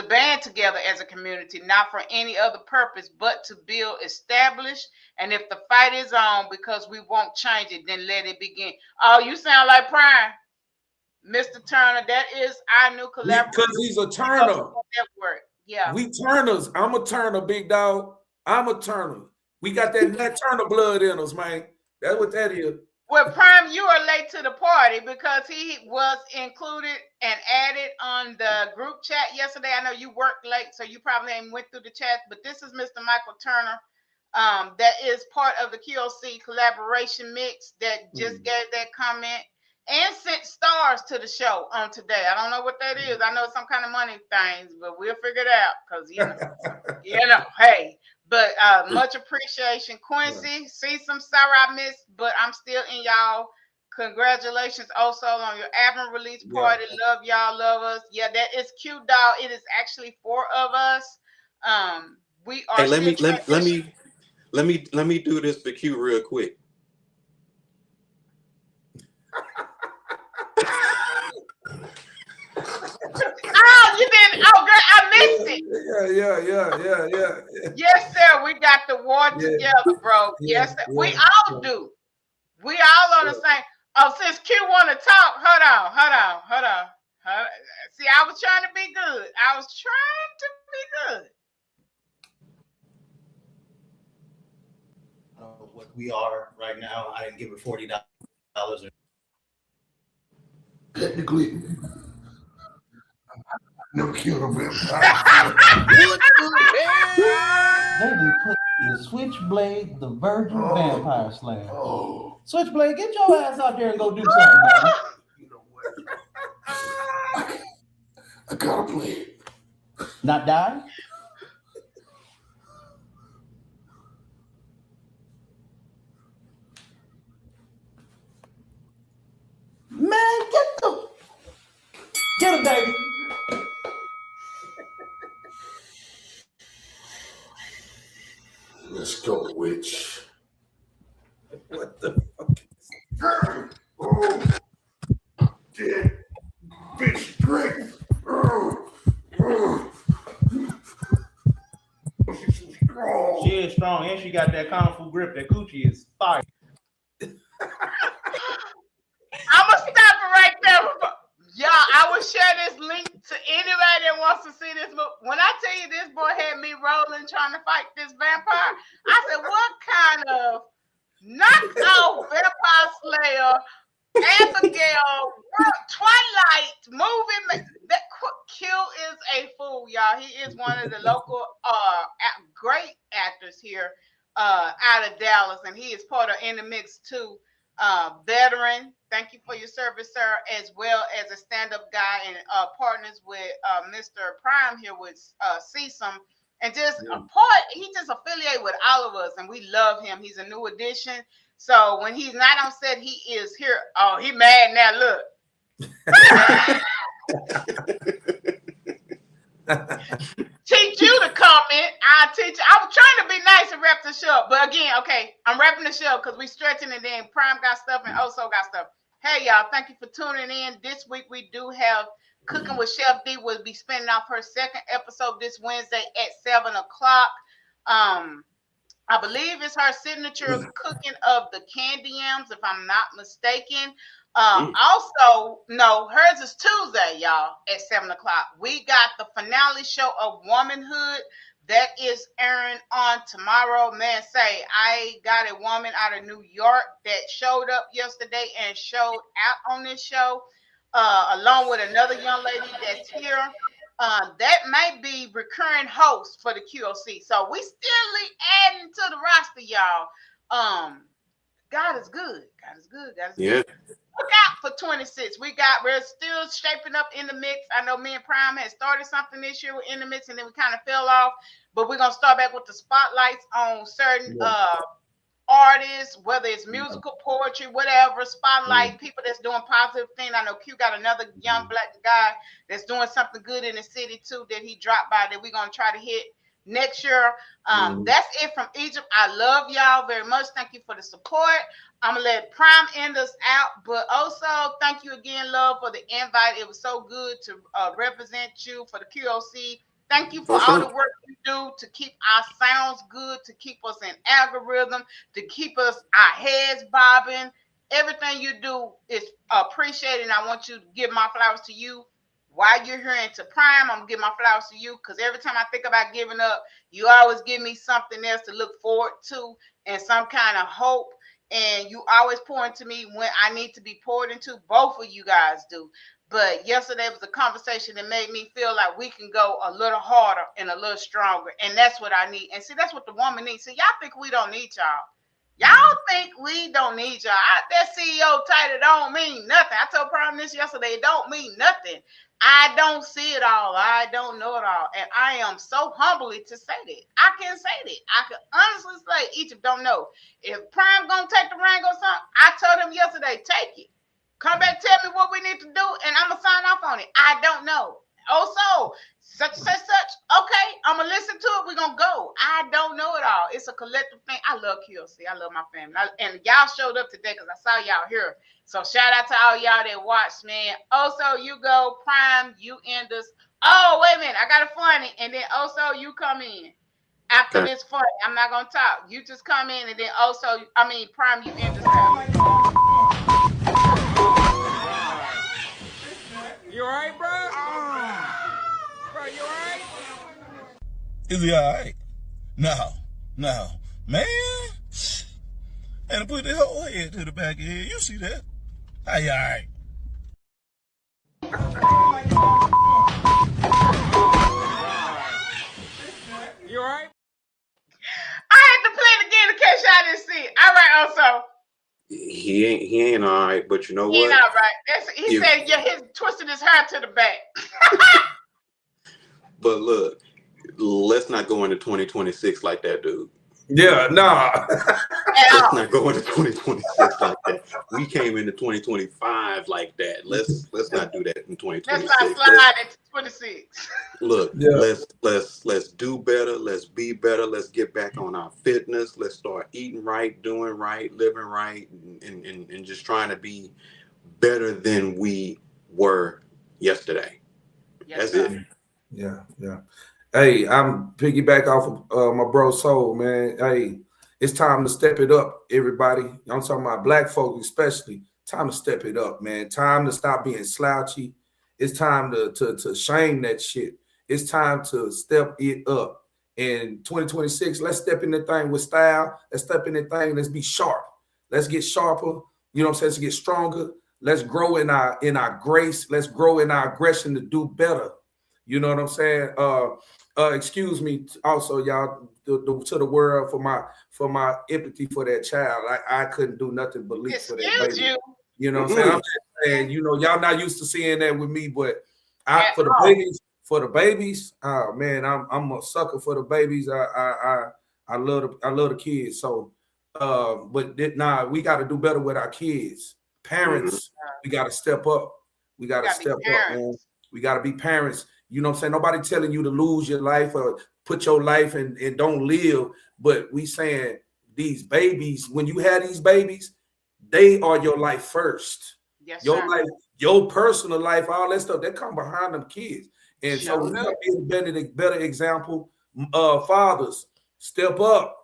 band together as a community, not for any other purpose, but to build, establish. And if the fight is on because we won't change it, then let it begin. Oh, you sound like Prime. Mr. Turner, that is our new collaboration. Because he's a Turner. Network. Yeah. We Turners. I'm a Turner, big dog. I'm a Turner. We got that Turner blood in us, man. That's what that is. Well, Prime, you are late to the party because he was included and added on the group chat yesterday. I know you worked late, so you probably ain't went through the chat, but this is Mr. Michael Turner. That is part of the QOC collaboration mix that just gave that comment. And sent stars to the show on today. I don't know what that is. I know it's some kind of money things, but we'll figure it out because hey. But much appreciation, Quincy. See some sorry I missed, but I'm still in y'all Congratulations also on your album release party. Love y'all, love us. Yeah, that is cute, dog. It is actually 4 of us. We are. Hey, let me do this for Q real quick. Oh, you didn't. Oh, girl, I missed it. Yeah. Yes, sir. We got the war together, bro. Yes, sir. We all do. We all on the same. Oh, since Q want to talk, hold on. See, I was trying to be good. What we are right now, I didn't give it $40. Technically, never killed a vampire. They done put the Switchblade, the Virgin Vampire Slayer. Switchblade, get your ass out there and go do something, man. You know what? I gotta play it. Not die? Man, get him, baby. Let's go, witch. What the fuck? Oh, dead fish drink. She is strong, and she got that kung fu grip. That coochie is fire. I'm gonna stop it right there. Y'all, I will share this link to anybody that wants to see this movie. When I tell you this boy had me rolling trying to fight this vampire, I said, what kind of knockout vampire slayer, Abigail, Twilight movie? That Q is a fool, y'all. He is one of the local great actors here out of Dallas, and he is part of In the Mix too. Veteran, thank you for your service, sir, as well as a stand-up guy and partners with Mr. Prime here with CSUM, and just he just affiliated with all of us, and we love him. He's a new addition, so when he's not on set, he is here. Oh, he mad now, look. Teach you to comment. I'll teach you. I was trying to be nice and wrap the show up. But again, okay, I'm wrapping the show because we stretching and then Prime got stuff and Oso got stuff. Hey, y'all, thank you for tuning in. This week we do have Cooking with Chef D. Will be spinning off her second episode this Wednesday at 7 o'clock. I believe it's her signature cooking of the candy yams, if I'm not mistaken. Also, no, hers is Tuesday, y'all, at 7 o'clock. We got the finale show of Womanhood that is airing on tomorrow. Man, say, I got a woman out of New York that showed up yesterday and showed out on this show, along with another young lady that's here. That may be recurring host for the QOC. So we still adding to the roster, y'all. God is good. God is good. God is good. Look out for 26. We're still shaping up In the Mix. I know me and Prime had started something this year with In the Mix, and then we kind of fell off. But we're gonna start back with the spotlights on certain artists, whether it's musical, poetry, whatever. Spotlight people that's doing positive things. I know Q got another young black guy that's doing something good in the city too that he dropped by that we're gonna try to hit next year. That's it from Egypt. I love y'all very much. Thank you for the support. I'm gonna let Prime end us out, but also thank you again, love, for the invite. It was so good to represent you for the QOC. Thank you for all the work you do to keep our sounds good, to keep us in algorithm, to keep us our heads bobbing. Everything you do is appreciated, and I want you to give my flowers to you. While you're here into Prime, I'm gonna give my flowers to you, because every time I think about giving up, you always give me something else to look forward to and some kind of hope. And you always pour into me when I need to be poured into. Both of you guys do. But yesterday was a conversation that made me feel like we can go a little harder and a little stronger. And that's what I need. And see, that's what the woman needs. See, y'all think we don't need y'all. Y'all think we don't need y'all. That CEO title don't mean nothing. I told Prime this yesterday, it don't mean nothing. I don't see it all. I don't know it all. And I am so humbly to say that. I can say that. I can honestly say Egypt don't know. If Prime gonna take the ring or something, I told him yesterday, take it. Come back, tell me what we need to do, and I'm gonna sign off on it. I don't know. Also, such. Okay, I'm gonna listen to it. We're gonna go. I don't know it all. It's a collective thing. I love QLC. I love my family. And y'all showed up today because I saw y'all here. So shout out to all y'all that watched, man. Also, you go Prime, you end us. Oh, wait a minute. I got a funny. And then also you come in. After this funny, I'm not gonna talk. You just come in and then also, Prime, you end us out. You alright, bro? Bro, you alright? Is he alright? No, man. And put his whole head to the back of his head. You see that? How you alright? You alright? I had to play it again in case y'all didn't see it. All right, also. He ain't all right, but you know what? He ain't all right. He said, yeah, he's twisting his hair to the back. But look, let's not go into 2026 like that, dude. Yeah, nah. Let's not go into 2026 like that. We came into 2025 like that. Let's not do that in 2026. Let's not slide into 26. Look, let's do better. Let's be better. Let's get back on our fitness. Let's start eating right, doing right, living right, and just trying to be better than we were yesterday. That's it. Yeah. Hey, I'm piggyback off of my bro Soul, man. Hey, it's time to step it up, everybody. I'm talking about black folk especially. Time to step it up, man. Time to stop being slouchy. It's time to shame that shit. It's time to step it up. In 2026, let's step in the thing with style. Let's step in the thing. Let's be sharp. Let's get sharper. You know what I'm saying? Let's get stronger. Let's grow in our grace. Let's grow in our aggression to do better. You know what I'm saying? Excuse me, also, y'all, to the world for my empathy for that child. I couldn't do nothing but leap for that baby. You know what I'm saying? I'm just saying, you know, y'all not used to seeing that with me, but for the babies, oh man, I'm a sucker for the babies. I love the kids. So, we got to do better with our kids. Parents, we got to step up. We got to step up, man. We got to be parents. You know what I'm saying? Nobody telling you to lose your life or put your life and don't live. But we saying these babies, when you have these babies, they are your life first. Yes, your life, your personal life, all that stuff, that come behind them kids. And so we got to be a better example. Fathers, step up.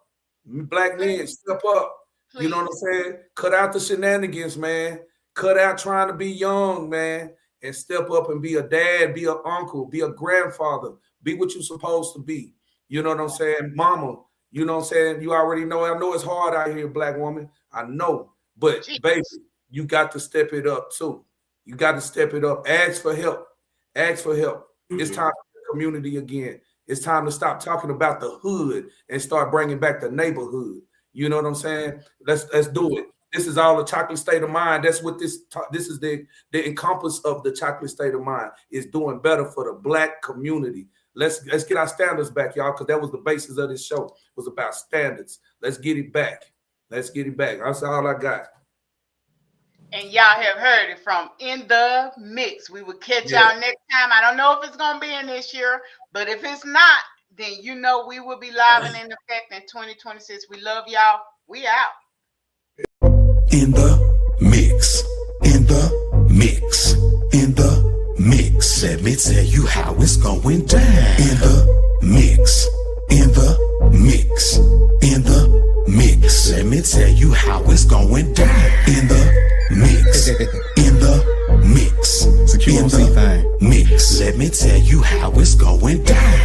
Black men, step up. Please. You know what I'm saying? Cut out the shenanigans, man. Cut out trying to be young, man. And step up and be a dad, be an uncle, be a grandfather, be what you're supposed to be. You know what I'm saying? Mama, you know what I'm saying? You already know. I know it's hard out here, black woman. I know. But, baby, you got to step it up, too. You got to step it up. Ask for help. Ask for help. It's time for the community again. It's time to stop talking about the hood and start bringing back the neighborhood. You know what I'm saying? Let's do it. This is all a chocolate state of mind. That's what this is the encompass of the chocolate state of mind is doing better for the black community. Let's get our standards back, y'all, because that was the basis of this show, was about standards. Let's get it back. Let's get it back. That's all I got. And y'all have heard it from In the Mix. We will catch y'all next time. I don't know if it's going to be in this year, but if it's not, then you know we will be live and in effect in 2026. We love y'all. We out. In the mix, in the mix, in the mix. Let me tell you how it's going down. In the mix, in the mix, in the mix. Let me tell you how it's going down. In the mix, in the mix, it's a QOC thing. Mix. Let me tell you how it's going down.